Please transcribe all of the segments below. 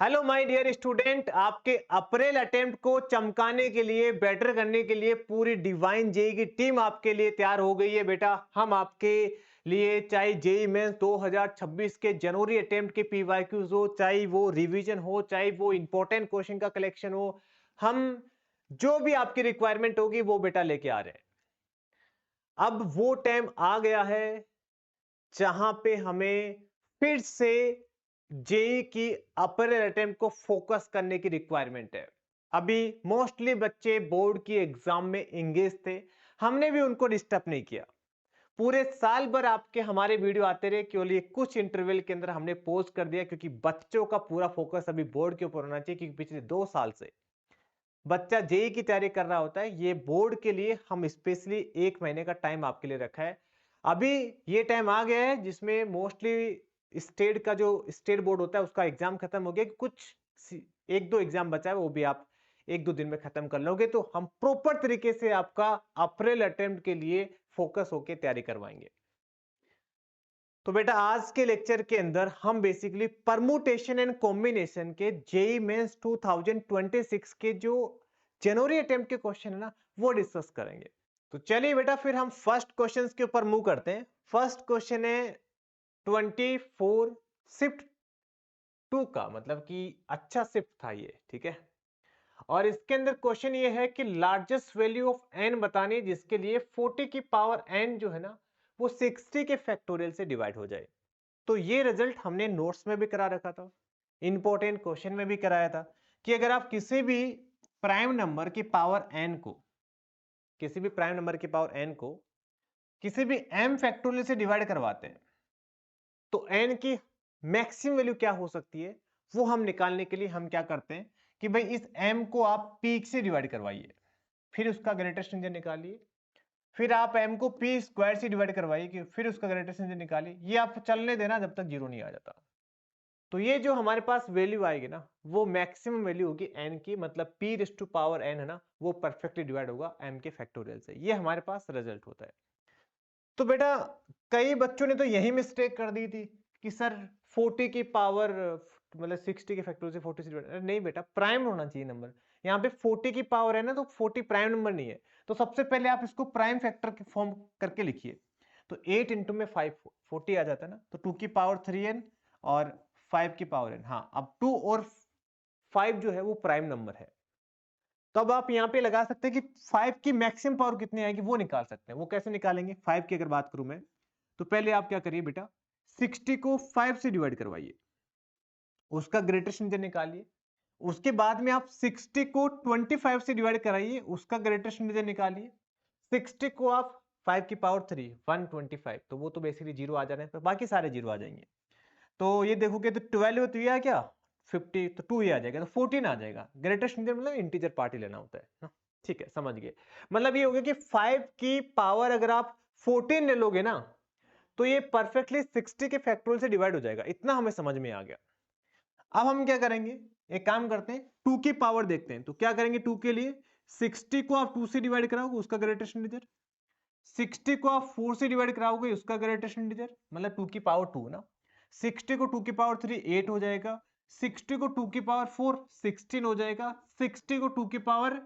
Hello my dear student, आपके अप्रैल attempt को चमकाने के लिए, बेटर करने के लिए पूरी डिवाइन जेई की टीम आपके लिए तैयार हो गई है बेटा। हम आपके लिए चाहे जेई मेंस 2026 के जनवरी अटेम्प्ट के पीवाईक्यूज हो, चाहे वो रिवीजन हो, चाहे वो इंपॉर्टेंट क्वेश्चन का कलेक्शन हो, हम जो भी आपकी रिक्वायरमेंट होगी वो बेटा लेके आ रहे हैं। अब वो टाइम आ गया है जहां पे हमें फिर से जेई की अपर अटेम्प्ट को फोकस करने की रिक्वायरमेंट है। अभी मोस्टली बच्चे बोर्ड की एग्जाम में एंगेज थे, हमने भी उनको डिस्टर्ब नहीं किया। पूरे साल भर आपके हमारे वीडियो आते रहे, केवल ये कुछ इंटरवल के अंदर हमने पोस्ट कर दिया क्योंकि बच्चों का पूरा फोकस अभी बोर्ड के ऊपर होना चाहिए। क्योंकि पिछले 2 साल से बच्चा जेई की तैयारी कर रहा होता है, ये बोर्ड के लिए हम स्पेशली 1 महीने का टाइम आपके लिए रखा है। अभी ये टाइम आ गया है जिसमें मोस्टली स्टेट का जो स्टेट बोर्ड होता है उसका एग्जाम खत्म हो गया, कुछ 1-2 एग्जाम बचा है, वो भी आप 1-2 दिन में खत्म कर लोगे, तो हम प्रॉपर तरीके से आपका अप्रैल अटेम्प्ट के लिए फोकस होकर तैयारी करवाएंगे। तो बेटा आज के लेक्चर के अंदर हम बेसिकली परमुटेशन एंड कॉम्बिनेशन के जेई मेंस 2026 के जो जनवरी अटेम्प्ट के क्वेश्चन है ना, वो डिस्कस करेंगे। तो चलिए बेटा फिर हम फर्स्ट क्वेश्चन के ऊपर मूव करते हैं। फर्स्ट क्वेश्चन है 24 शिफ्ट 2 का, मतलब कि अच्छा शिफ्ट था ये, ठीक है। और इसके अंदर क्वेश्चन ये है कि लार्जेस्ट वैल्यू ऑफ एन बतानी है जिसके लिए 40 की पावर एन जो है ना वो 60 के फैक्टोरियल से डिवाइड हो जाए। तो ये रिजल्ट हमने नोट्स में भी करा रखा था, इंपॉर्टेंट क्वेश्चन में भी कराया था कि अगर आप किसी भी प्राइम नंबर की पावर एन को, किसी भी प्राइम नंबर की पावर एन को किसी भी एम फैक्टोरियल से डिवाइड करवाते हैं तो एन की मैक्सिमम वैल्यू क्या हो सकती है, वो हम निकालने के लिए हम क्या करते हैं कि भाई इस एम को आप पी से डिवाइड करवाइए, फिर उसका ग्रेटेस्ट इंजन निकालिए, फिर आप एम को पी स्क्वायर से डिवाइड करवाइए कि फिर उसका ग्रेटेस्ट इंजन निकालिए। ये आप चलने देना जब तक जीरो नहीं आ जाता। तो ये जो हमारे पास वैल्यू आएगी ना वो मैक्सिमम वैल्यू होगी एन की, मतलब P raise to power N है ना वो परफेक्टली डिवाइड होगा एम के फैक्टोरियल से। ये हमारे पास रिजल्ट होता है। तो बेटा कई बच्चों ने तो यही मिस्टेक कर दी थी कि सर 40 की पावर मतलब 60 के फैक्टोरियल से 40 से डिवाइड। अरे नहीं बेटा, प्राइम होना चाहिए नंबर। यहाँ पे 40 की पावर है ना तो 40 प्राइम नंबर नहीं है। तो सबसे पहले आप इसको प्राइम फैक्टर के फॉर्म करके लिखिए। तो 8 इंटू में 5 40 आ जाता है ना, तो 2 की पावर 3n और 5 की पावर n। हाँ, अब 2 और 5 जो है वो प्राइम नंबर है। तो अब आप यहाँ पे लगा सकते हैं कि 5 की मैक्सिमम पावर कितनी आएगी वो निकाल सकते हैं। वो कैसे निकालेंगे? 5 की अगर बात करूं मैं, तो पहले आप क्या करिए बेटा, 60 को 5 से डिवाइड करवाइए, उसका ग्रेटेस्ट इंटीजर निकालिए। उसके बाद में आप 60 को 25 से डिवाइड कराइए, उसका ग्रेटेस्ट इंटीजर निकालिए। 60 को आप 5 की पावर 3 125, तो वो तो बेसिकली जीरो आ जाने पर बाकी सारे जीरो आ जाएंगे। तो ये देखोगे तो 12 तो ये आ क्या 50, तो 2 ये आ जाएगा, तो 14 आ जाएगा। ग्रेटेस्ट इंटीजर मतलब इंटीजर पार्ट ही लेना होता है ना। ठीक है, समझ गए। मतलब ये हो गया कि 5 की पावर अगर आप 14 ले लोगे ना तो ये परफेक्टली 60 के फैक्टोरियल से डिवाइड हो जाएगा। इतना हमें समझ में आ गया। अब हम क्या करेंगे, एक काम करते हैं, 2 की पावर देखते हैं। तो क्या करेंगे 2 के लिए, 60 को आप 2 से डिवाइड कराओगे उसका ग्रेटेस्ट इंटीजर, 60 को आप 4 से डिवाइड कराओगे उसका ग्रेटेस्ट इंटीजर, मतलब 2 की पावर 2 ना। 60 को 2 की पावर 3 8 हो जाएगा, 60 को 2 की पावर 4 16 हो जाएगा, 60 को 2 की पावर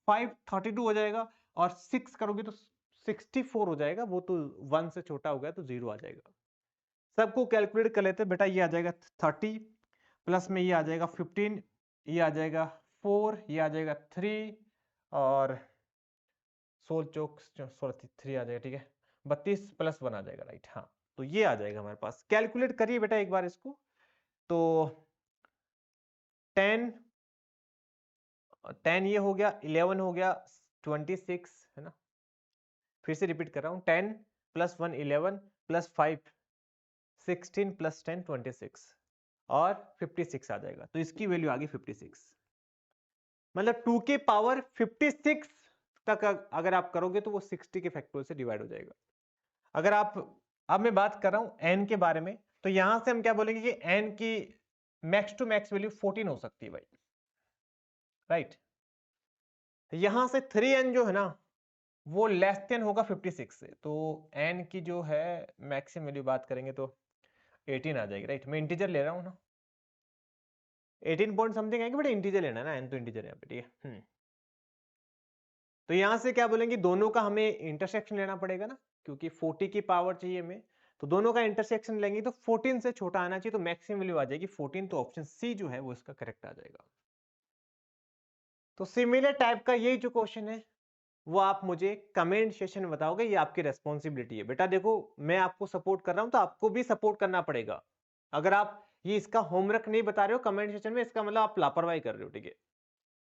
5 32 हो जाएगा, और 6 करोगे तो 64 हो जाएगा। वो तो 1 से छोटा हो गया तो 0 आ जाएगा। सबको कैलकुलेट कर लेते हैं बेटा। ये आ जाएगा 30, प्लस में ये आ जाएगा 15, ये आ जाएगा 4, ये आ जाएगा 3, और 16 चौक 16 3 आ जाएगा, ठीक है। 32 प्लस 1 आ जाएगा, राइट। हाँ, तो ये आ जाएगा हमारे पास। कैलकुलेट करिए बेटा एक बार इसको। तो 10 10 ये हो गया, 11 हो गया, 26 है ना। फिर से रिपीट कर रहा हूँ, 10 प्लस 1 11 प्लस 5 16 प्लस 10 26 और 56 आ जाएगा। तो इसकी वैल्यू आ गई 56। मतलब 2 के पावर 56 तक अगर आप करोगे तो वो 60 के फैक्टोरियल से डिवाइड हो जाएगा। अगर आप, अब मैं बात कर रहा हूं n के बारे में, तो यहां से हम क्या बोलेंगे कि n की मैक्स टू मैक्स वैल्यू 14 हो सकती है भाई, राइट। यहां से 3n जो है ना वो लेस देन होगा 56 से, तो n की जो है मैक्सिमम वैल्यू बात करेंगे तो 18 आ जाएगी, राइट। मैं इंटीजर ले रहा हूं ना, 18 पॉइंट समथिंग आएगी, बट इंटीजर लेना ना, n तो इंटीजर है यहाँ पे, ठीक है। तो यहां से क्या बोलेंगे, दोनों का हमें इंटरसेक्शन लेना पड़ेगा ना, क्योंकि 40 की पावर चाहिए हमें, तो दोनों का इंटरसेक्शन लेंगे तो 14 से छोटा आना चाहिए, तो मैक्सिमम वैल्यू आ जाएगी 14, तो ऑप्शन सी जो है वो इसका करेक्ट आ जाएगा। तो सिमिलर टाइप का यही जो क्वेश्चन है वो आप मुझे कमेंट सेशन में बताओगे, ये आपकी रेस्पॉन्सिबिलिटी है। बेटा देखो, मैं आपको सपोर्ट कर रहा हूं तो आपको भी सपोर्ट करना पड़ेगा। अगर आप ये इसका होमवर्क नहीं बता रहे हो कमेंट सेशन में, इसका मतलब आप लापरवाही कर रहे हो, ठीक है।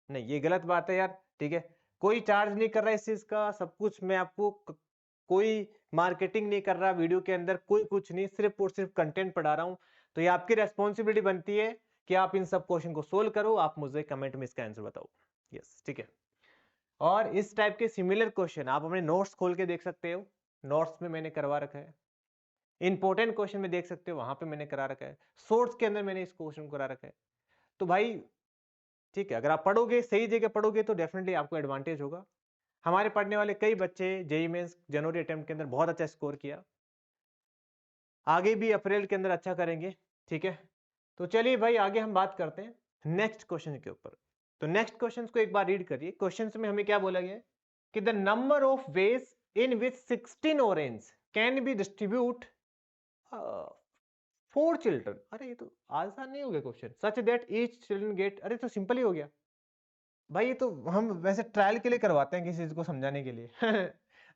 नहीं, ये गलत बात है यार, ठीक है। कोई चार्ज नहीं कर रहा इस चीज का, सब कुछ मैं आपको कोई मार्केटिंग नहीं कर रहा वीडियो के अंदर, कोई कुछ नहीं, सिर्फ और सिर्फ कंटेंट पढ़ा रहा हूं। तो ये आपकी रेस्पॉन्सिबिलिटी बनती है कि आप इन सब क्वेश्चन को सोल्व करो, आप मुझे कमेंट में इसका आंसर बताओ। यस, ठीक है। और इस टाइप के सिमिलर क्वेश्चन आप अपने नोट्स खोल के देख सकते हो, नोट्स में मैंने करवा रखा है। इंपॉर्टेंट क्वेश्चन में देख सकते हो, वहां पे मैंने करा रखा है। सोर्स के अंदर मैंने इस क्वेश्चन को करा रखा है। तो भाई ठीक है, अगर आप पढ़ोगे, सही जगह पढ़ोगे तो डेफिनेटली आपको एडवांटेज होगा। हमारे पढ़ने वाले कई बच्चे जेईई मेंस जनवरी अटेम्प्ट के अंदर बहुत अच्छा स्कोर किया, आगे भी अप्रैल के अंदर अच्छा करेंगे, ठीक है। तो चलिए भाई आगे हम बात करते हैं नेक्स्ट क्वेश्चन के ऊपर। तो नेक्स्ट क्वेश्चन को एक बार रीड करिए। क्वेश्चन में हमें क्या बोला गया है कि the number of ways in which 16 orange can be distribute for children. अरे ये तो आसान नहीं हो गया question, such that each children gate, अरे तो सिंपल ही हो गया भाई। ये तो हम वैसे ट्रायल के लिए करवाते हैं किसी चीज को समझाने के लिए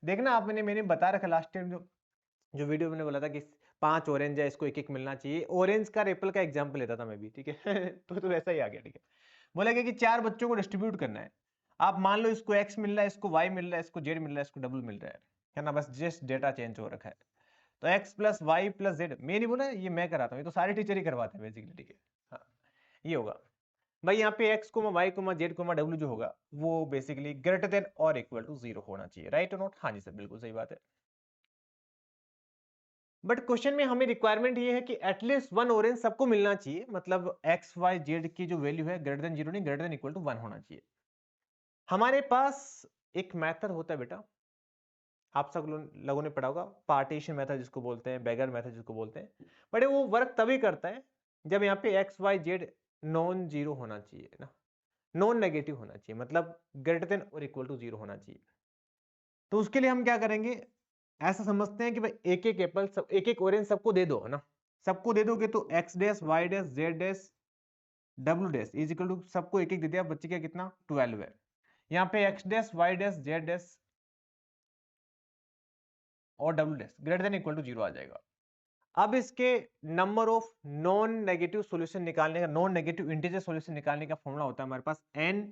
देखना आप, मैंने बता रखा लास्ट टाइम जो जो वीडियो मैंने बोला था कि 5 ऑरेंज है, इसको एक एक मिलना चाहिए। ऑरेंज का एप्पल का एग्जांपल लेता था मैं भी, ठीक है तो वैसा ही आ गया, ठीक है। बोला गया कि 4 बच्चों को डिस्ट्रीब्यूट करना है। आप मान लो इसको x मिल रहा है, इसको y मिल रहा है, इसको z मिल रहा है, इसको डब्ल्यू मिल रहा है ना, बस जस्ट डेटा चेंज हो रखा है। तो x plus Y plus Z, मैं नहीं बोला, ये मैं कराता हूँ, ये तो सारे टीचर ही करवाते हैं बेसिकली, ठीक है। हाँ, ये होगा भाई, यहाँ पे x वाई जेड डब्ल्यू जो होगा वो बेसिकली ग्रेटर देन और इक्वल टू 0 होना चाहिए, राइट और नॉट? हाँ जी सर, बिल्कुल सही बात है। बट क्वेश्चन में हमें रिक्वायरमेंट ये है कि एटलीस्ट 1 ऑरेंज सबको मिलना चाहिए, मतलब एक्स वाई जेड की जो वैल्यू है ग्रेटर देन 0 नहीं, ग्रेटर देन इक्वल टू 1 होना चाहिए। हमारे पास एक मेथड होता है बेटा, आप सब लोगों ने पढ़ा होगा, पार्टीशन मेथड जिसको बोलते हैं, बेगर मेथड जिसको बोलते हैं। बट वो वर्क तभी करता है जब यहाँ पे X Y Z non zero होना चाहिए ना, नॉन नेगेटिव होना चाहिए, मतलब ग्रेटर देन और इक्वल टू 0 होना चाहिए। तो उसके लिए हम क्या करेंगे, ऐसा समझते हैं कि भाई एक एक एप्पल सब, एक एक ऑरेंज सबको दे दो, है ना। सबको दे दोगे तो x dash y dash z dash डब्ल्ययू डैश इज इक्वल टू, सबको एक एक दे दिया, बच्चे का कितना 12 है। यहाँ पे x dash y dash z dash और डब्ल्यू dash greater than equal to 0 आ जाएगा। अब इसके number of non negative solution निकालने का, नॉन नेगेटिव इंटीजर सॉल्यूशन निकालने का फॉर्मूला होता है हमारे पास n,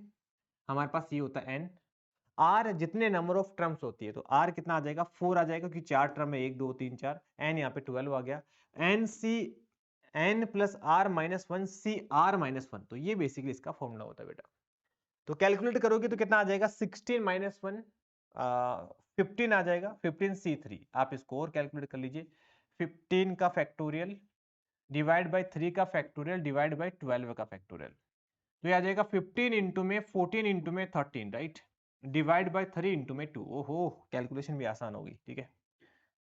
हमारे पास ये होता है n। r जितने नंबर ऑफ टर्म्स होती है, तो r कितना आ जाएगा 4 आ जाएगा, क्योंकि 4 टर्म है, 1 2 3 4, n यहाँ पे 12 आ गया। n c n plus R minus 1 C R minus 1, तो ये बेसिकली इसका फॉर्मूला होता है बेटा। तो कैलकुलेट करोगे तो कितना आ जाएगा 16 माइनस 1 15 आ जाएगा, 15c3। आप इसको और कैलकुलेट कर लीजिए, 15 का फैक्टोरियल डिवाइड बाई 3 का फैक्टोरियल डिवाइड बाई 12 का फैक्टोरियल, तो ये आ जाएगा 15 इंटू में 14 इंटू में 13, राइट, डिवाइड बाई 3 इंटू में 2। ओहो, कैलकुलेशन भी आसान होगी, ठीक है।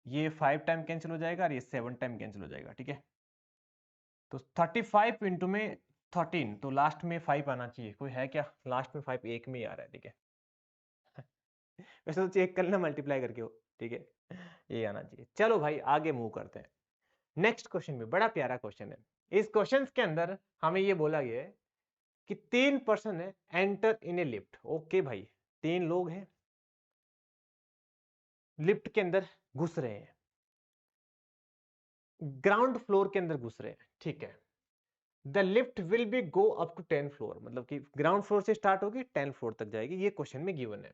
ये 5 टाइम कैंसिल हो जाएगा और ये 7 टाइम कैंसिल हो जाएगा, ठीक है। तो 35 इंटू में 13, तो लास्ट में 5 आना चाहिए, कोई है क्या? लास्ट में 5 एक में ही आ रहा है, ठीक है वैसे तो चेक कर लेना मल्टीप्लाई करके हो, ठीक है, ये आना चाहिए। चलो भाई आगे मूव करते हैं। नेक्स्ट क्वेश्चन भी बड़ा प्यारा क्वेश्चन है। इस क्वेश्चन के अंदर हमें ये बोला गया है कि 3 पर्सन है enter in A lift. Okay भाई, 3 लोग हैं लिफ्ट के अंदर घुस रहे हैं, ग्राउंड फ्लोर के अंदर घुस रहे हैं, ठीक है। The lift will be go up to 10 floor, मतलब कि ग्राउंड फ्लोर से स्टार्ट होगी 10 फ्लोर तक जाएगी, ये क्वेश्चन में गिवन है।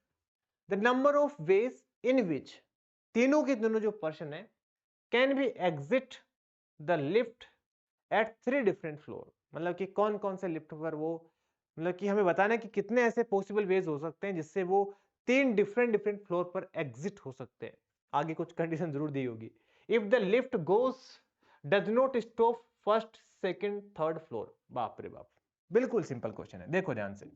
The number of ways in which, तीनों के दोनों जो पर्सन है can be exit the lift at 3 different floor, मतलब कि कौन कौन से लिफ्ट पर वो, मतलब कि हमें बताना है कि कितने ऐसे पॉसिबल वेज हो सकते हैं जिससे वो 3 डिफरेंट डिफरेंट फ्लोर पर एग्जिट हो सकते हैं। आगे कुछ कंडीशन जरूर दी होगी। If the lift goes does not stop first second third floor. बाप रे बाप, बिल्कुल सिंपल क्वेश्चन है, देखो ध्यान से।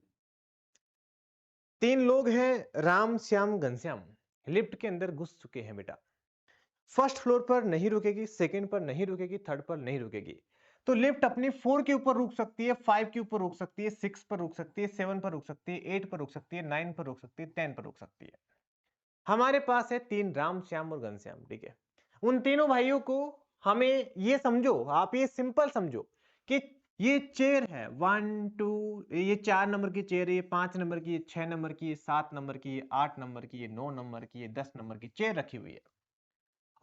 3 लोग हैं, राम श्याम घनश्याम, लिफ्ट के अंदर घुस चुके हैं बेटा। फर्स्ट फ्लोर पर नहीं रुकेगी, सेकंड पर नहीं रुकेगी, थर्ड पर नहीं रुकेगी। तो लिफ्ट अपनी 4 के ऊपर रुक सकती है, 5 के ऊपर रुक सकती है, 6 पर रुक सकती है, 7 पर रुक सकती है, 8 पर रुक सकती है, 9 पर रुक सकती है, 10 पर रुक सकती है। हमारे पास है 3 राम, श्याम और घनश्याम, ठीक है। उन तीनों भाइयों को हमें ये समझो, आप ये सिंपल समझो कि ये चेयर है 1 2, ये 4 नंबर की चेयर है, ये 5 नंबर की, ये 6 नंबर की, ये 7 नंबर की, ये 8 नंबर की, ये 9 नंबर की, ये 10 नंबर की चेयर रखी हुई है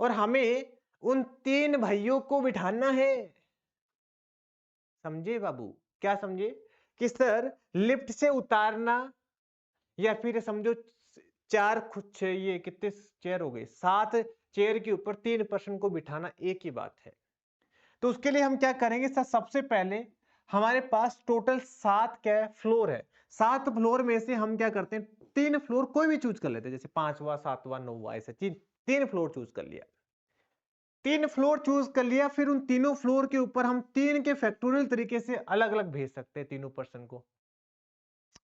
और हमें उन 3 भाइयों को बिठाना है। समझे बाबू? क्या समझे? कि सर लिफ्ट से उतारना या फिर समझो 4 कुछ ये कितने चेयर हो गए, 7 चेयर के ऊपर 3 पर्सन को बिठाना एक ही बात है। तो उसके लिए हम क्या करेंगे सर, सबसे पहले हमारे पास टोटल 7 क्या फ्लोर है। 7 फ्लोर में से हम क्या करते हैं, 3 फ्लोर कोई भी चूज कर लेते हैं, जैसे 5वां 7वां 9वां, ऐसे 3 फ्लोर चूज कर लिया। 3 फ्लोर चूज कर लिया, फिर उन तीनों फ्लोर के ऊपर हम 3 के फैक्टोरियल तरीके से अलग अलग भेज सकते हैं तीनों पर्सन को।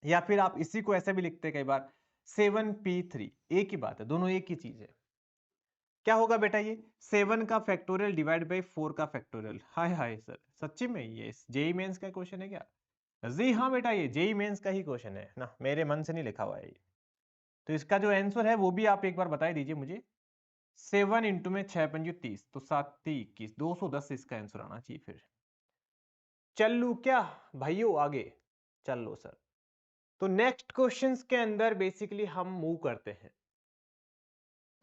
या फिर आप इसी को ऐसे भी लिखते हैं कई बार 7p3, एक ही बात है, दोनों एक ही चीज है। क्या होगा बेटा, ये 7 का फैक्टोरियल डिवाइड बाई 4 का फैक्टोरियल। हाय हाय सर, सच्ची में ये जेई मेंस का क्वेश्चन है क्या? जी हाँ बेटा, ये जेई मेंस का ही क्वेश्चन है ना, मेरे मन से नहीं लिखा हुआ है ये। तो इसका जो आंसर है वो भी आप एक बार बता दीजिए मुझे। 7 इंटू में 6 पंजे 30, तो 7 21, 210 इसका आंसर आना चाहिए। फिर चल लू क्या भाइयों आगे? चल लो सर। तो नेक्स्ट क्वेश्चंस के अंदर बेसिकली हम मूव करते हैं।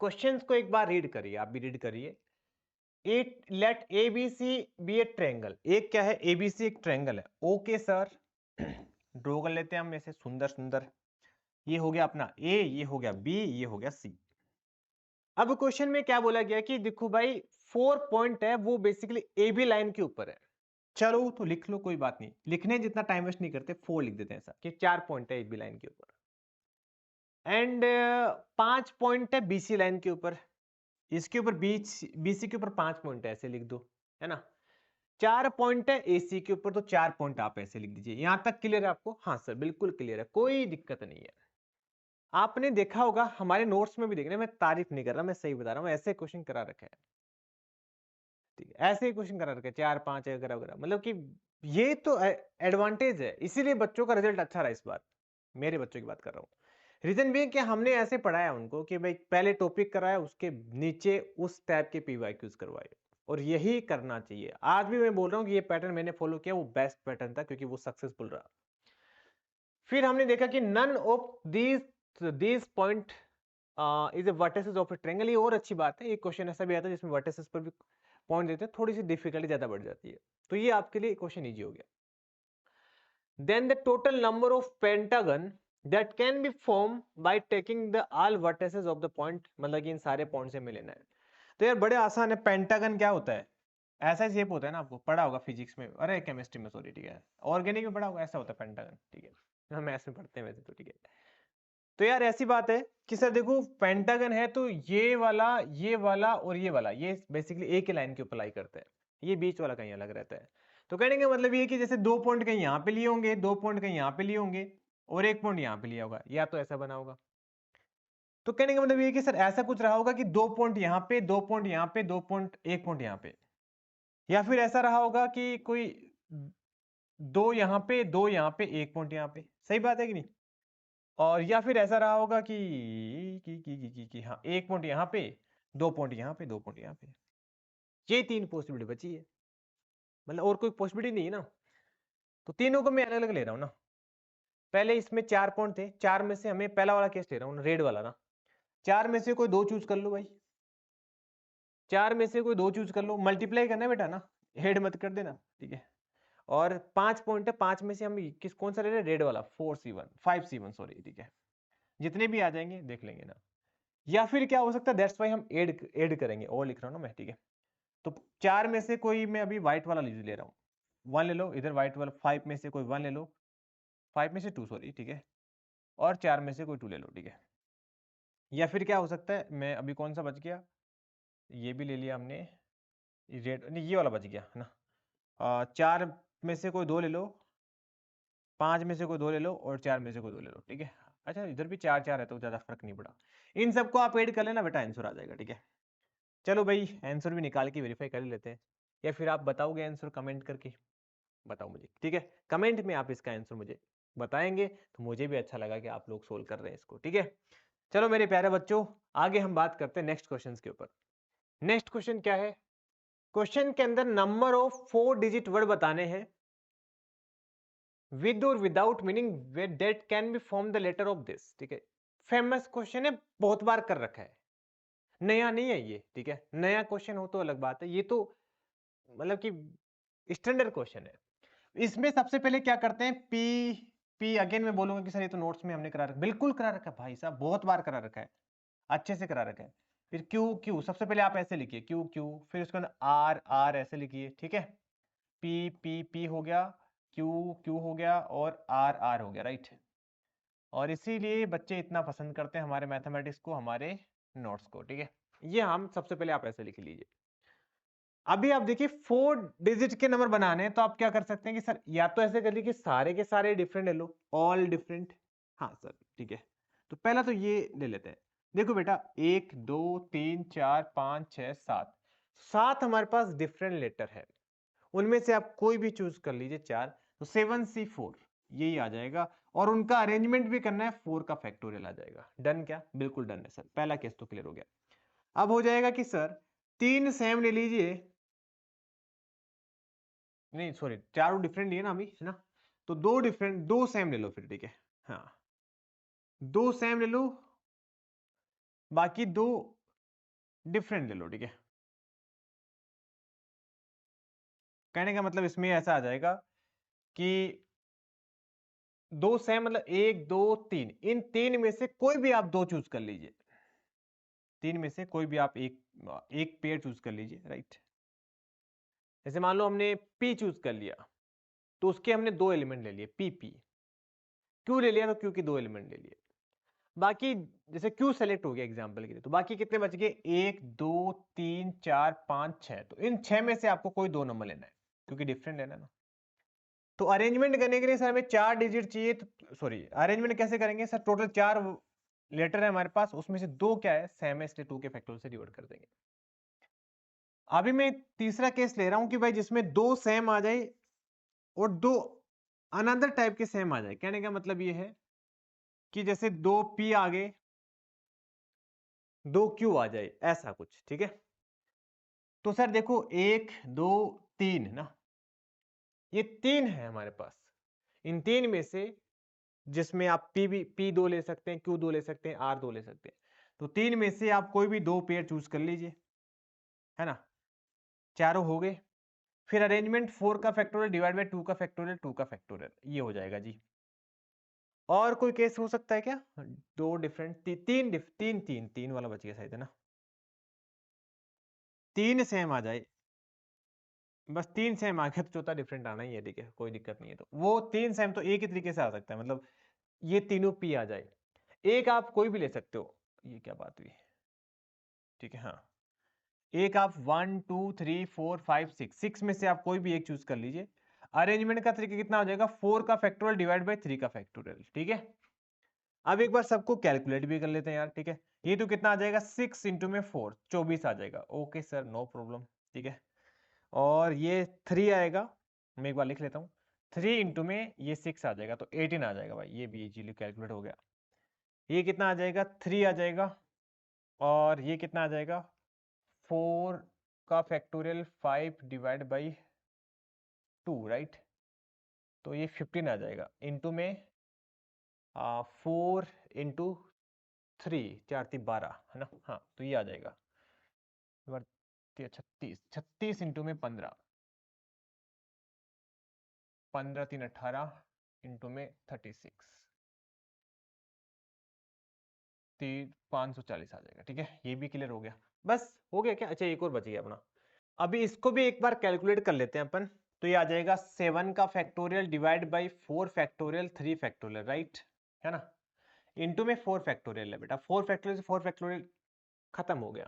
क्वेश्चंस को एक बार रीड करिए, आप भी रीड करिए। It let ABC be a triangle. एक क्या है, एबीसी एक ट्रायंगल है। ओके सर, ड्रॉ कर लेते हैं हम ऐसे सुंदर सुंदर। ये हो गया अपना ए, ये हो गया बी, ये हो गया सी। अब क्वेश्चन में क्या बोला गया कि देखो भाई 4 पॉइंट है वो बेसिकली ए बी लाइन के ऊपर है। चलो तो लिख लो, कोई बात नहीं, लिखने जितना टाइम वेस्ट नहीं करते, 4 लिख देते हैं ऐसा कि 4 पॉइंट है ए बी लाइन के ऊपर एंड 5 पॉइंट है बीसी लाइन के ऊपर। इसके ऊपर बीसी के ऊपर 5 पॉइंट है, ऐसे लिख दो, है ना। 4 पॉइंट है एसी के ऊपर, तो 4 पॉइंट आप ऐसे लिख दीजिए। यहां तक क्लियर है आपको? हाँ सर बिल्कुल क्लियर है, कोई दिक्कत नहीं है। आपने देखा होगा हमारे नोट्स में भी, देखना मैं तारीफ नहीं कर रहा, मैं सही बता रहा हूँ, ऐसे क्वेश्चन करा रखा है। ठीक है, ऐसे ही क्वेश्चन करा रखा है 4 5 वगैरह वगैरह, मतलब कि ये तो एडवांटेज है, इसीलिए बच्चों का रिजल्ट अच्छा रहा इस बार। मेरे बच्चों की बात कर रहा हूँ। रीजन भी कि हमने ऐसे पढ़ाया उनको कि भाई पहले टॉपिक कराया, उसके नीचे उस टाइप के पीवाईक्यूज करवाए, और यही करना चाहिए। आज भी मैं बोल रहा हूँ कि ये पैटर्न मैंने फॉलो किया, वो बेस्ट पैटर्न था क्योंकि वो सक्सेसफुल रहा। फिर हमने देखा कि none of these point is a vertices of a triangle. ये और अच्छी बात है, एक क्वेश्चन ऐसा भी आता है जिसमें वर्टिसेस पर भी पॉइंट देते हैं, थोड़ी सी डिफिकल्टी ज्यादा बढ़ जाती है, तो ये आपके लिए क्वेश्चन इजी हो गया। Then the total number of pentagon that can be formed by taking the all vertices of the point, मतलब कि इन सारे पॉइंट से हमें लेना है। तो यार बड़े आसान है। पेंटागन क्या होता है? ऐसा शेप होता है ना, आपको पढ़ा होगा फिजिक्स में, अरे केमिस्ट्री में सॉरी, ठीक है, ऑर्गेनिक में पढ़ा होगा, ऐसा होता है पेंटागन, ठीक है, हम ऐसे पढ़ते हैं वैसे तो, ठीक है। तो यार ऐसी बात है कि सर देखो पेंटागन है तो ये वाला और ये वाला, ये बेसिकली एक ही लाइन के ऊपर लाई करते हैं, ये बीच वाला कहीं अलग रहता है। तो कहने का मतलब ये कि जैसे 2 पॉइंट कहीं यहाँ पे लिए होंगे, 2 पॉइंट कहीं यहाँ पे लिए होंगे और 1 पॉइंट यहाँ पे लिया होगा, या तो ऐसा बना होगा। तो कहने का मतलब ये कि सर ऐसा कुछ रहा होगा कि 2 पॉइंट यहाँ पे, 2 पॉइंट यहाँ पे, 2 पॉइंट 1 पॉइंट यहाँ पे, या फिर ऐसा रहा होगा कि कोई 2 यहाँ पे, 2 यहाँ पे, 1 पॉइंट यहाँ पे। सही बात है कि नहीं? और या फिर ऐसा रहा होगा कि हाँ 1 पॉइंट यहाँ पे, 2 पॉइंट यहाँ पे, 2 पॉइंट यहाँ पे। ये 3 पॉसिबिलिटी बची है, मतलब और कोई पॉसिबिलिटी नहीं है ना। तो तीनों को मैं अलग अलग ले रहा हूँ ना। पहले इसमें 4 पॉइंट थे, 4 में से हमें पहला वाला केस ले रहा हूँ, रेड वाला ना। 4 में से कोई 2 चूज कर लो भाई, 4 में से कोई 2 चूज कर लो, मल्टीप्लाई करना है बेटा ना, हेड मत कर देना, ठीक है। और 5 पॉइंट है, 5 में से हम कौन सा ले रहे हैं, रेड वाला, 4C1 5C1 सॉरी, ठीक है। जितने भी आ जाएंगे देख लेंगे ना। या फिर क्या हो सकता है, दैट्स वाई हम ऐड करेंगे, और लिख रहा हूँ ना मैं, ठीक है। तो 4 में से कोई मैं अभी व्हाइट वाला ले रहा हूँ, 1 ले लो इधर व्हाइट वाला। 5 में से कोई 1 ले लो, 5 में से 2 सॉरी, ठीक है। और 4 में से कोई 2 ले लो, ठीक है। या फिर क्या हो सकता है, मैं अभी कौन सा बच गया, ये भी ले लिया हमने, रेड नहीं, ये वाला बच गया है ना। 4 में से कोई 2 ले लो, 5 में से कोई 2 ले लो, और 4 में से कोई 2 ले लो, ठीक है। अच्छा इधर भी 4 4 है तो ज्यादा फर्क नहीं पड़ा। इन सबको आप ऐड कर लेना बेटा, आंसर आ जाएगा, ठीक है। चलो भाई आंसर भी निकाल के वेरीफाई कर लेते हैं। या फिर आप बताओगे आंसर कमेंट करके? बताओ मुझे, ठीक है? कमेंट में आप इसका आंसर मुझे बताएंगे तो मुझे भी अच्छा लगा कि आप लोग सोल्व कर रहे हैं इसको, ठीक है? चलो मेरे प्यारे बच्चों, आगे हम बात करते हैं नेक्स्ट क्वेश्चन के ऊपर। नेक्स्ट क्वेश्चन क्या है? क्वेश्चन के अंदर नंबर ऑफ 4 डिजिट वर्ड बताने हैं विद और without meaning that can be form the letter of this, ठीक है? फेमस क्वेश्चन है, बहुत बार कर रखा है, नया नहीं है ये, ठीक है? नया क्वेश्चन हो तो अलग बात है, ये तो मतलब कि स्टैंडर्ड क्वेश्चन है। इसमें सबसे पहले क्या करते हैं, पी पी अगेन मैं बोलूंगा कि सर ये तो नोट्स में हमने करा रखा, बिल्कुल करा रखा है भाई साहब, बहुत बार करा रखा है, अच्छे से करा रखा है। फिर क्यू क्यू, सबसे पहले आप ऐसे लिखिए क्यू क्यू, फिर उसके अंदर आर आर ऐसे लिखिए, ठीक है? पी पी पी हो गया, क्यू क्यू हो गया और आर आर हो गया, राइट? और इसीलिए बच्चे इतना पसंद करते हैं हमारे मैथमेटिक्स को, हमारे नोट्स को, ठीक है? ये हम सबसे पहले आप ऐसे लिख लीजिए। अभी आप देखिए 4 डिजिट के नंबर बनाने हैं तो आप क्या कर सकते हैं कि सर या तो ऐसे कर लीजिए कि सारे के सारे डिफरेंट ले लो, ऑल डिफरेंट। हाँ सर ठीक है, तो पहला तो ये ले लेते हैं। देखो बेटा 1 2 3 4 5 6 7, 7 हमारे पास डिफरेंट लेटर है, उनमें से आप कोई भी चूज कर लीजिए 4, तो 7C4 यही आ जाएगा। और उनका अरेंजमेंट भी करना है, 4 का फैक्टोरियल आ जाएगा। डन क्या? बिल्कुल डन है सर, पहला केस तो क्लियर हो गया। अब हो जाएगा कि सर 3 सेम ले लीजिए, नहीं सॉरी चारों डिफरेंट लिए ना अभी, है ना? तो दो डिफरेंट, दो सेम ले लो फिर, ठीक है? हाँ दो सेम ले लो, बाकी दो डिफरेंट ले लो, ठीक है? कहने का मतलब इसमें ऐसा आ जाएगा कि दो सेम मतलब 1 2 3, इन तीन में से कोई भी आप दो चूज कर लीजिए, तीन में से कोई भी आप एक एक पेयर चूज कर लीजिए, राइट? जैसे मान लो हमने पी चूज कर लिया, तो उसके हमने दो एलिमेंट ले लिए, पी पी। क्यू ले लिया तो क्यू के दो एलिमेंट ले लिए। बाकी जैसे क्यू सेलेक्ट हो गया एग्जांपल के लिए, तो बाकी कितने बच गए? 1 2 3 4 5 6, तो इन 6 में से आपको कोई दो नंबर लेना है क्योंकि डिफरेंट लेना है ना। तो अरेंजमेंट करने के लिए सर हमें 4 डिजिट चाहिए, तो सॉरी अरेंजमेंट कैसे करेंगे सर? टोटल 4 लेटर है हमारे पास, उसमें से दो क्या है सेम है, इसलिए 2 के फैक्टोरियल से डिवाइड कर देंगे। अभी मैं तीसरा केस ले रहा हूं कि भाई जिसमें दो सेम आ जाए और दो अनदर टाइप के सेम आ जाए। कहने का मतलब ये है कि जैसे दो पी आ गए, दो क्यू आ जाए, ऐसा कुछ, ठीक है? तो सर देखो 1 2 3 ना, ये तीन है हमारे पास। इन तीन में से जिसमें आप पी दो ले सकते हैं, क्यू दो ले सकते हैं, आर दो ले सकते हैं, तो तीन में से आप कोई भी दो पेयर चूज कर लीजिए, है ना? चारों हो गए। फिर अरेंजमेंट 4 का फैक्टोरियल डिवाइड बाय 2 का फैक्टोरियल, 2 का फैक्टोरियल, ये हो जाएगा जी। और कोई केस हो सकता है क्या? दो डिफरेंट तीन वाला बच गया शायद, है ना? तीन सेम आ जाए, बस तीन सेम आ गया तो चौथा डिफरेंट आना ही है, ठीक है? कोई दिक्कत नहीं है। तो वो तीन सेम तो एक ही तरीके से आ सकता है, मतलब ये तीनों पी आ जाए। एक आप कोई भी ले सकते हो, ये क्या बात हुई, ठीक है? हाँ एक आप 1 2 3 4 5 6, 6 में से आप कोई भी एक चूज कर लीजिए। अरेंजमेंट का तरीका कितना हो जाएगा? 4 का फैक्टोरियल डिवाइड बाय 3 का फैक्टोरियल, ठीक है? अब एक बार सबको कैलकुलेट भी कर लेते हैं यार, ठीक है? ये तो कितना आ जाएगा? 6 इंटू में 4, 24 आ जाएगा। ओके सर नो प्रॉब्लम, ठीक है? और ये 3 आएगा, मैं एक बार लिख लेता हूँ, 3 इंटू में ये 6 आ जाएगा तो 18 आ जाएगा भाई, ये भी इजीली कैलकुलेट हो गया। ये कितना आ जाएगा? 3 आ जाएगा। और ये कितना आ जाएगा? 4 का फैक्टोरियल 5 डिवाइड बाई 2, राइट? तो ये 15 आ जाएगा इंटू में 4 इंटू 3, 4 3 12, है ना? हाँ तो ये आ जाएगा 36, 36 इंटू में 15, 15 3 18 इंटू में 36, 540 आ जाएगा, ठीक है? ये भी क्लियर हो गया। बस हो गया क्या? अच्छा एक और बच गया अपना, अभी इसको भी एक बार कैलकुलेट कर लेते हैं अपन। तो ये आ जाएगा 7 का factorial divide by 4 factorial 3 factorial, right? है ना? इंटू में 4 फैक्टोरियल है बेटा, 4 फैक्टोरियल से 4 फैक्टोरियल खत्म हो गया।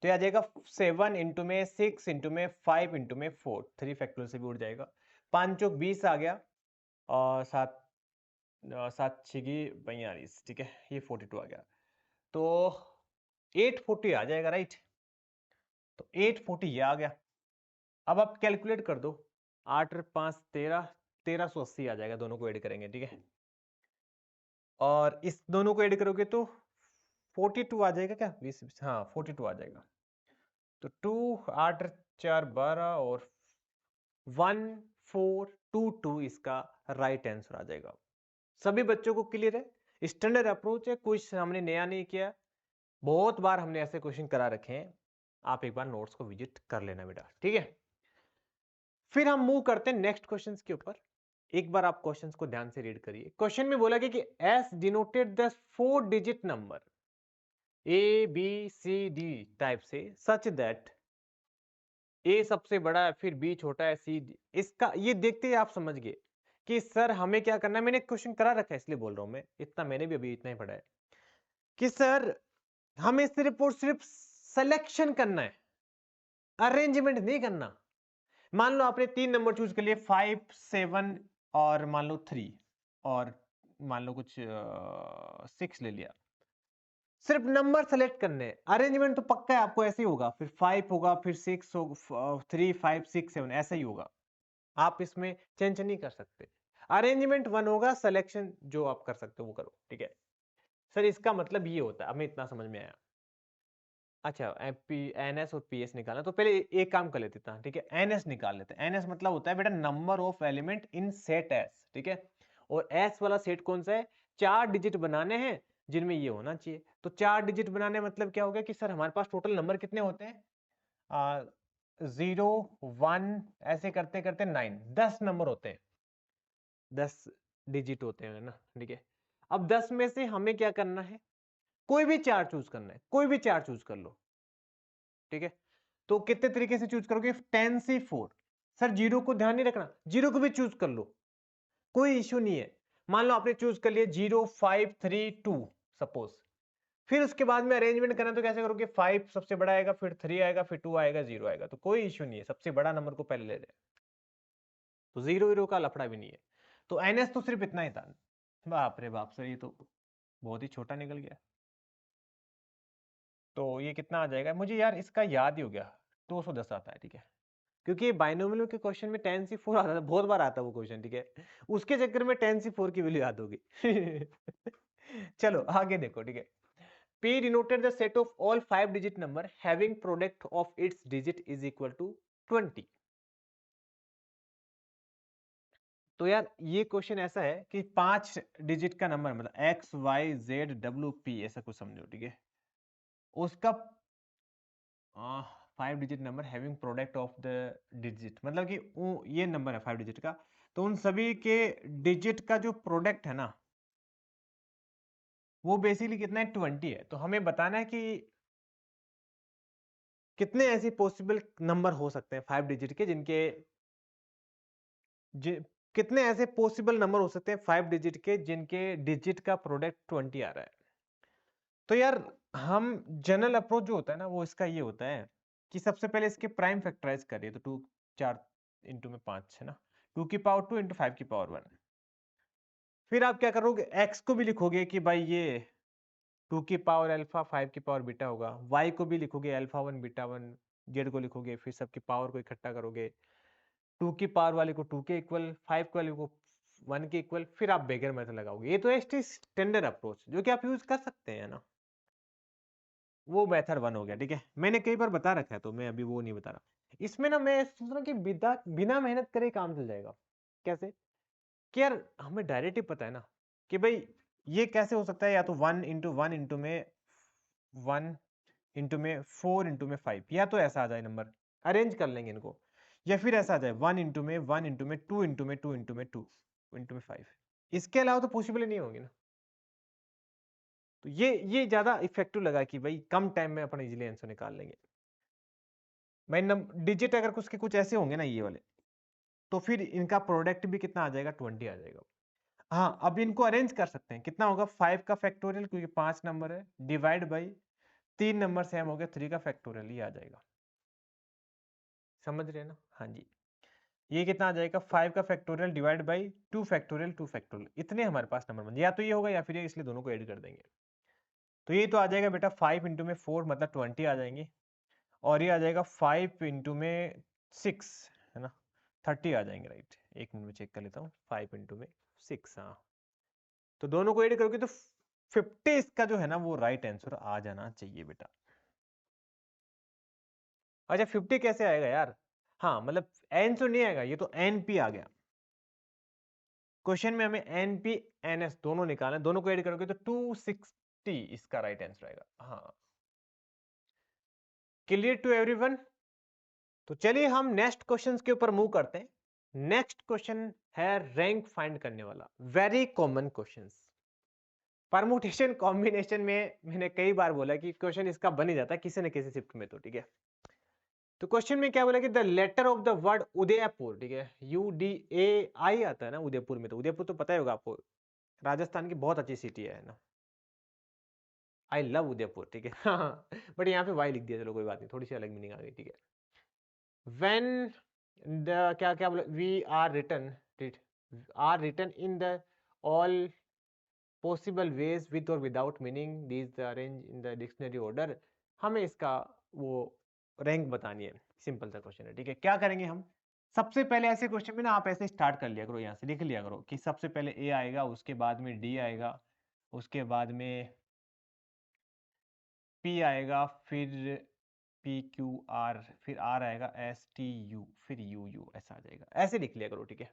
तो ये आ जाएगा 7 इंटू में 6 इंटू में 5 इंटू में 4, 3 फैक्टोरियल से भी उड़ जाएगा। 5 चौक 20 आ गया और 7 7 6 42, ठीक है? ये 42 आ गया, तो 840 आ जाएगा, राइट? तो 840 ये आ गया। अब आप कैलकुलेट कर दो, 8 और 5 13, 1380 आ जाएगा, दोनों को ऐड करेंगे, ठीक है। और इस दोनों को ऐड करोगे तो 42 आ जाएगा क्या, 20, हाँ 42 आ जाएगा। तो 2 8 4 12 और 1422 इसका राइट आंसर आ जाएगा। सभी बच्चों को क्लियर है? स्टैंडर्ड अप्रोच है, कुछ हमने नया नहीं किया, बहुत बार हमने ऐसे क्वेश्चन करा रखे हैं। आप एक बार नोट्स को विजिट कर लेना बेटा, ठीक है। फिर हम मूव करते हैं नेक्स्ट क्वेश्चंस के ऊपर। एक बार आप क्वेश्चंस को ध्यान से रीड करिए। क्वेश्चन में बोला कि S denoted the 4 digit number A B C D type से सच दैट ए सबसे बड़ा है, फिर बी छोटा है, सी इसका ये देखते ही आप समझ गए कि सर हमें क्या करना है। मैंने क्वेश्चन करा रखा है इसलिए बोल रहा हूं मैं, इतना मैंने भी अभी इतना ही पढ़ा है कि सर हमें सिर्फ और सिर्फ सिलेक्शन करना है, अरेंजमेंट नहीं करना। मान लो आपने 3 नंबर चूज कर लिए, 5 7 और मान लो 3 और मान लो कुछ 6 ले लिया। सिर्फ नंबर सेलेक्ट करने हैं, अरेंजमेंट तो पक्का है आपको ऐसे ही होगा, फिर 5 होगा, फिर 6 होगा, 3 5 6 7 ऐसा ही होगा। आप इसमें चेंज नहीं कर सकते। अरेंजमेंट 1 होगा, सिलेक्शन जो आप कर सकते हो वो करो, ठीक है। सर इसका मतलब ये होता है, हमें इतना समझ में आया। अच्छा एनएस और पीएस निकालना, तो पहले एक काम कर लेते हैं, ठीक है। एनएस निकाल लेते हैं। एनएस मतलब होता है बेटा number of element in set S, ठीक है। और एस वाला सेट कौन सा है, 4 डिजिट बनाने हैं जिनमें ये होना चाहिए। तो 4 डिजिट बनाने मतलब क्या हो गया कि सर हमारे पास टोटल नंबर कितने होते हैं, 0 1 ऐसे करते करते 9, 10 नंबर होते हैं, 10 डिजिट होते हैं ना, ठीक है। अब 10 में से हमें क्या करना है, कोई भी 4 चूज करना है, कोई भी 4 चूज कर लो, ठीक है। तो कितने तरीके से चूज करोगे, 10 से 4। सर जीरो को ध्यान नहीं रखना, जीरो को भी चूज कर लो, कोई इश्यू नहीं है। मान लो आपने चूज कर लिया 0 5 3 2 सपोज। फिर उसके बाद में अरेंजमेंट करना तो कैसे करोगे, 5 सबसे बड़ा आएगा, फिर 3 आएगा, फिर 2 आएगा, 0 आएगा। तो कोई इश्यू नहीं है, सबसे बड़ा नंबर को पहले ले रहे, तो 0 0 का लफड़ा भी नहीं है। तो एनएस तो सिर्फ इतना ही था। बाप रे बाप सर, ये तो बहुत ही छोटा निकल गया। तो ये कितना आ जाएगा, मुझे यार इसका याद ही हो गया, 210 आता है, ठीक है। क्योंकि बाइनोमियल के क्वेश्चन में 10 से 4 आता था, बहुत बार आता है वो क्वेश्चन, ठीक है। उसके चक्कर में 10 से 4 की वैल्यू याद होगी। चलो आगे देखो, ठीक है। P denoted the set of all 5 digit number having product of its digit is equal to 20। तो यार ये क्वेश्चन ऐसा है कि 5 डिजिट का नंबर मतलब x y z w p ऐसा कुछ समझो, ठीक है। उसका 5 digit number having product of the digit मतलब कि ये नंबर है 5 डिजिट का, तो उन सभी के डिजिट का जो प्रोडक्ट है ना वो बेसिकली कितना है, 20 है। तो हमें बताना है कि कितने ऐसे पॉसिबल नंबर हो सकते हैं 5 डिजिट के जिनके कितने ऐसे पॉसिबल नंबर हो सकते हैं 5 डिजिट के जिनके डिजिट का प्रोडक्ट 20 आ रहा है। तो यार हम जनरल अप्रोच जो होता है ना वो इसका ये होता है कि सबसे पहले इसके प्राइम फैक्टराइज करिए, तो 2 4 इंटू में 5 है ना, 2 की पावर 2 इंटू 5 की पावर 1। फिर आप क्या करोगे, x को भी लिखोगे कि भाई ये 2 की पावर अल्फा 5 की पावर बीटा होगा, y को भी लिखोगे अल्फा 1 बीटा 1, z को लिखोगे, फिर सबकी पावर को इकट्ठा करोगे, 2 की पावर वाले को 2 के इक्वल, 5 के वाले को 1 के इक्वल, फिर आप बेगर मेथड लगाओगे। ये तो है स्टैंडर्ड अप्रोच जो कि आप यूज कर सकते हैं ना, वो मेथड 1 हो गया, ठीक है। मैंने कई बार बता रखा है तो मैं अभी वो नहीं बता रहा। इसमें ना मैं सोच रहा हूँ कि बिना मेहनत करे काम चल जाएगा। कैसे कि यार हमें डायरेक्ट ही पता है ना कि भाई ये कैसे हो सकता है, या तो 1 इंटू 1 इंटू में 1 इंटू में 4 इंटू में 5, या तो ऐसा आ जाए नंबर, अरेंज कर लेंगे इनको, या फिर ऐसा आ जाए 1 इंटू में 1 इंटू में 2 इंटू में 2 इंटू में 2 इंटू में 5। इसके अलावा तो पॉसिबल ही नहीं होगी ना। तो ये ज्यादा इफेक्टिव लगा कि भाई कम टाइम में अपन इजीली आंसर निकाल लेंगे। भाई डिजिट अगर कुछ के कुछ ऐसे होंगे ना ये वाले, तो फिर इनका प्रोडक्ट भी कितना आ जाएगा, 20 आ जाएगा। हाँ अब इनको अरेंज कर सकते हैं, कितना होगा 5 का फैक्टोरियल क्योंकि 5 नंबर है, डिवाइड बाई 3 नंबर सेम हो गया 3 का फैक्टोरियल, ये आ जाएगा। समझ रहे हैं ना, हाँ जी। ये कितना आ जाएगा 5 का factorial divide by 2 factorial 2 factorial, इतने हमारे पास नंबर बन, या तो ये होगा या फिर ये, इसलिए दोनों को ऐड कर देंगे। तो ये तो आ जाएगा बेटा 5 इंटू में 4 मतलब 20 आ जाएंगे, और ये आ जाएगा 5 इंटू में 6 है ना, 30 आ जाएंगे राइट। एक मिनट में चेक कर लेता हूँ, 5 इंटू में 6, हाँ। तो दोनों को ऐड करोगे तो 50 इसका जो है ना वो राइट आंसर आ जाना चाहिए बेटा। अच्छा 50 कैसे आएगा यार? हाँ मतलब एन तो नहीं आएगा, ये तो एनपी आ गया। क्वेश्चन में हमें एनपी एनएस दोनों निकालना है, दोनों को ऐड करोगे तो 260 इसका राइट आंसर आएगा। हाँ, क्लियर टू एवरीवन? तो चलिए हम नेक्स्ट क्वेश्चंस के ऊपर मूव करते हैं। नेक्स्ट क्वेश्चन है रैंक फाइंड करने वाला, very common questions. Permutation combination में मैंने कई बार बोला कि क्वेश्चन इसका बन ही जाता है किसी न किसी शिफ्ट में, तो ठीक है। तो क्वेश्चन में क्या बोला कि the letter of the word Udaipur, ठीक है, UDAI आता है ना उदयपुर में, तो उदयपुर तो पता ही होगा आपको, राजस्थान की बहुत अच्छी सिटी है ना। आई लव उदयपुर, ठीक है। हाँ, बट यहाँ पे वाई लिख दिया, चलो कोई बात नहीं, थोड़ी सी अलग मीनिंग आ गई, ठीक है। व्हेन द क्या क्या बोला, we are written in the all possible ways with और without meaning these arrange in the dictionary order. हमें इसका वो रैंक बतानी है, सिंपल सा क्वेश्चन है, ठीक है। क्या करेंगे हम, सबसे पहले ऐसे क्वेश्चन में ना आप ऐसे स्टार्ट कर लिया करो, यहाँ से लिख लिया करो कि सबसे पहले ए आएगा, उसके बाद में डी आएगा, उसके बाद में पी आएगा, फिर PQR, फिर आर आएगा, STU, फिर UU, ऐसा आ जाएगा। ऐसे लिख लिया करो, ठीक है।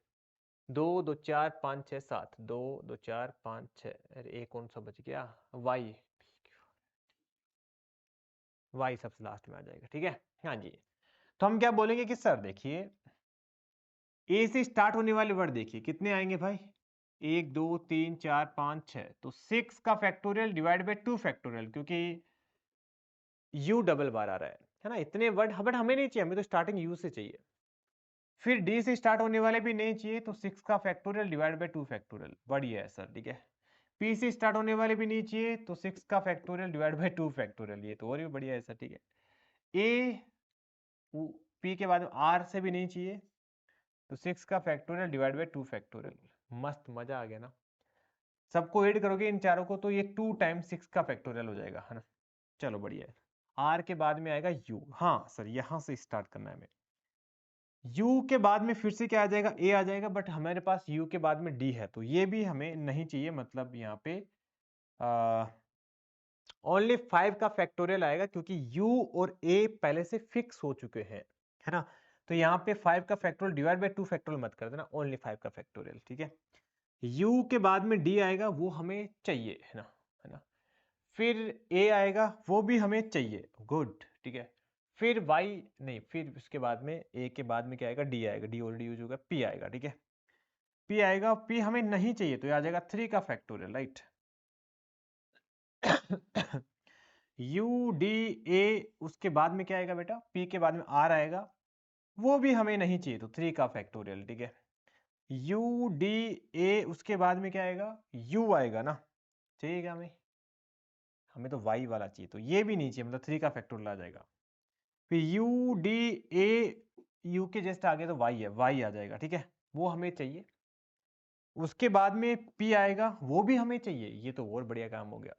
2 2 4 5 6 7, 2 2 4 5 6, अरे एक कौन सा बच गया, वाई, वाई सबसे लास्ट में आ जाएगा, ठीक है। हाँ जी, तो हम क्या बोलेंगे कि सर देखिए ए से स्टार्ट होने वाले वर्ड देखिए कितने आएंगे भाई, 1 2 3 4 5 6, तो 6 का फैक्टोरियल डिवाइड बाय 2 फैक्टोरियल, क्योंकि यू डबल बार आ रहा है ना, इतने वर्ड, बट हमें नहीं चाहिए, हमें तो स्टार्टिंग यू से चाहिए। फिर डी से स्टार्ट होने वाले भी नहीं चाहिए, तो 6 का फैक्टोरियल डिवाइड बाय 2 फैक्टोरियल, बढ़िया है सर, ठीक है। पी से स्टार्ट होने वाले भी नहीं चाहिए, तो 6 का फैक्टोरियल डिवाइड बाय 2 फैक्टोरियल, ये तो और भी बढ़िया है सर, ठीक है। ए पी के बाद आर से भी नहीं चाहिए, तो 6 का फैक्टोरियल डिवाइड बाय 2 फैक्टोरियल, मस्त, मजा आ गया ना। सबको ऐड करोगे इन चारों को तो ये 2 टाइम्स 6 का फैक्टोरियल हो जाएगा, है ना। चलो बढ़िया है। आर के बाद में आएगा यू, हाँ सर यहां से स्टार्ट करना है हमें। यू के बाद में फिर से क्या आ जाएगा, ए आ जाएगा, बट हमारे पास यू के बाद में डी है, तो ये भी हमें नहीं चाहिए, मतलब यहाँ पे ओनली 5 का फैक्टोरियल आएगा, क्योंकि u और a पहले से फिक्स हो चुके हैं, है ना। तो यहाँ पे 5 का फैक्टोरियल डिवाइड बाय 2 फैक्टोरियल मत कर देना, ओनली 5 का फैक्टोरियल, ठीक है। u के बाद में d आएगा, वो हमें चाहिए, है ना। फिर a आएगा, वो भी हमें चाहिए, गुड, ठीक है। फिर y नहीं, फिर उसके बाद में a के बाद में क्या आएगा, d आएगा, d ऑलरेडी यूज होगा, p आएगा, ठीक है। p आएगा, p हमें नहीं चाहिए, तो ये आ जाएगा 3 का फैक्टोरियल, राइट। UDA, उसके बाद में क्या आएगा बेटा, P के बाद में R आएगा, वो भी हमें नहीं चाहिए, तो 3 का फैक्टोरियल, ठीक है। UDA, उसके बाद में क्या आएगा, U आएगा ना, ठीक है। हमें तो Y वाला चाहिए, तो ये भी नहीं चाहिए, मतलब 3 का फैक्टोरियल आ जाएगा। फिर UDA, U के जस्ट आगे तो Y है, Y आ जाएगा, ठीक है, वो हमें चाहिए। उसके बाद में P आएगा, वो भी हमें चाहिए, ये तो और बढ़िया काम हो गया।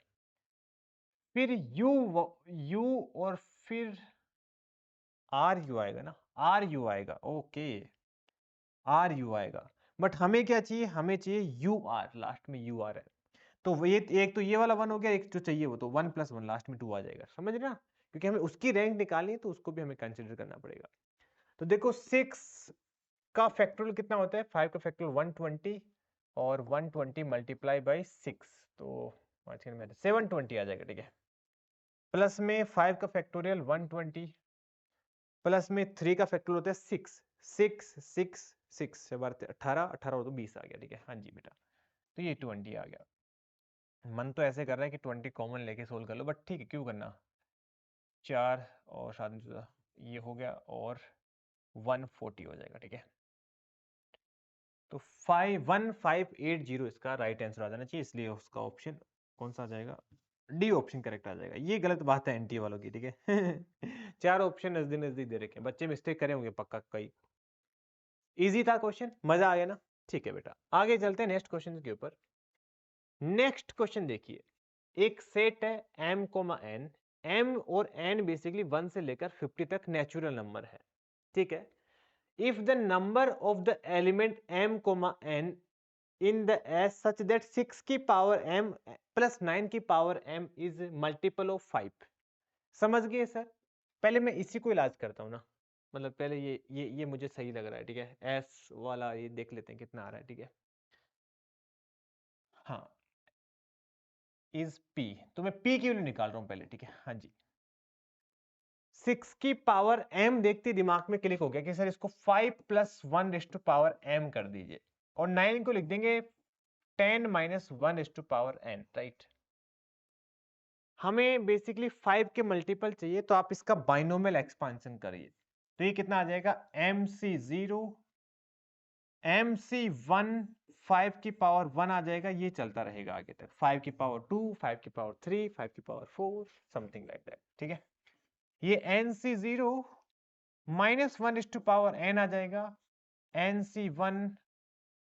फिर U और फिर RU आएगा ना, RU आएगा, ओके, RU आएगा, बट हमें क्या चाहिए, हमें चाहिए UR, लास्ट में UR है, तो वो ये एक तो ये वाला 1 हो गया, एक जो चाहिए वो तो 1 + 1 लास्ट में 2 आ जाएगा, समझ रहे ना, क्योंकि हमें उसकी रैंक निकालनी है, तो उसको भी हमें कंसिडर करना पड़ेगा। तो देखो 6 का फैक्टोरियल कितना होता है, 5 का फैक्टोरियल 120, और 120 मल्टीप्लाई बाई 6, तो 720 आ जाएगा, ठीक है। प्लस में 5 का फैक्टोरियल 120, प्लस में 3 का फैक्टोरियल होता है 6, 6 6 6 से 18, 18 हो तो 20 आ गया, ठीक है। हाँ जी बेटा, तो ये 20 आ गया। मन तो ऐसे कर रहा है कि 20 कॉमन लेके सोल्व कर लो, बट ठीक है, क्यों करना, 4 और 7 ये हो गया, और 140 हो जाएगा, ठीक है। तो 1580 इसका राइट आंसर आ जाना चाहिए, इसलिए उसका ऑप्शन कौन सा आ जाएगा, डी ऑप्शन करेक्ट आ जाएगा। ये गलत बात है एनटी वालों की, ठीक है। 4 ऑप्शन नजदीक नजदीक दे रखे हैं, बच्चे मिस्टेक करे होंगे पक्का कई। इजी था क्वेश्चन, मजा आ गया ना, ठीक है बेटा। आगे चलते हैं नेक्स्ट क्वेश्चन के ऊपर। नेक्स्ट क्वेश्चन देखिए, एक सेट है m, n, m और n बेसिकली 1 से लेकर 50 तक नेचुरल नंबर है, ठीक है। If the number of the element m comma n in the S such that 6 की पावर m प्लस 9 की power m is multiple of 5। समझ गए सर? पहले मैं इसी को इलाज करता हूँ ना, मतलब पहले ये मुझे सही लग रहा है, ठीक है। एस वाला ये देख लेते हैं कितना आ रहा है, ठीक है। हाँ, इज p, तो मैं p की वैल्यू निकाल रहा हूं पहले, ठीक है। हाँ जी, 6 की पावर m देखते दिमाग में क्लिक हो गया कि सर इसको 5 plus 1 raise to power m कर दीजिए, और 9 को लिख देंगे 10 minus 1 raise to power n, right. हमें बेसिकली 5 के मल्टीपल चाहिए, तो आप इसका बाइनोमियल एक्सपांशन करिए, तो ये कितना आ जाएगा, mc0 mc1 5 की पावर 1 आ जाएगा, ये चलता रहेगा आगे तक, 5 की पावर 2, 5 की पावर 3, 5 की पावर 4, समथिंग लाइक दैट, ठीक है। ये nc0 minus 1 is two power n आ जाएगा, nc1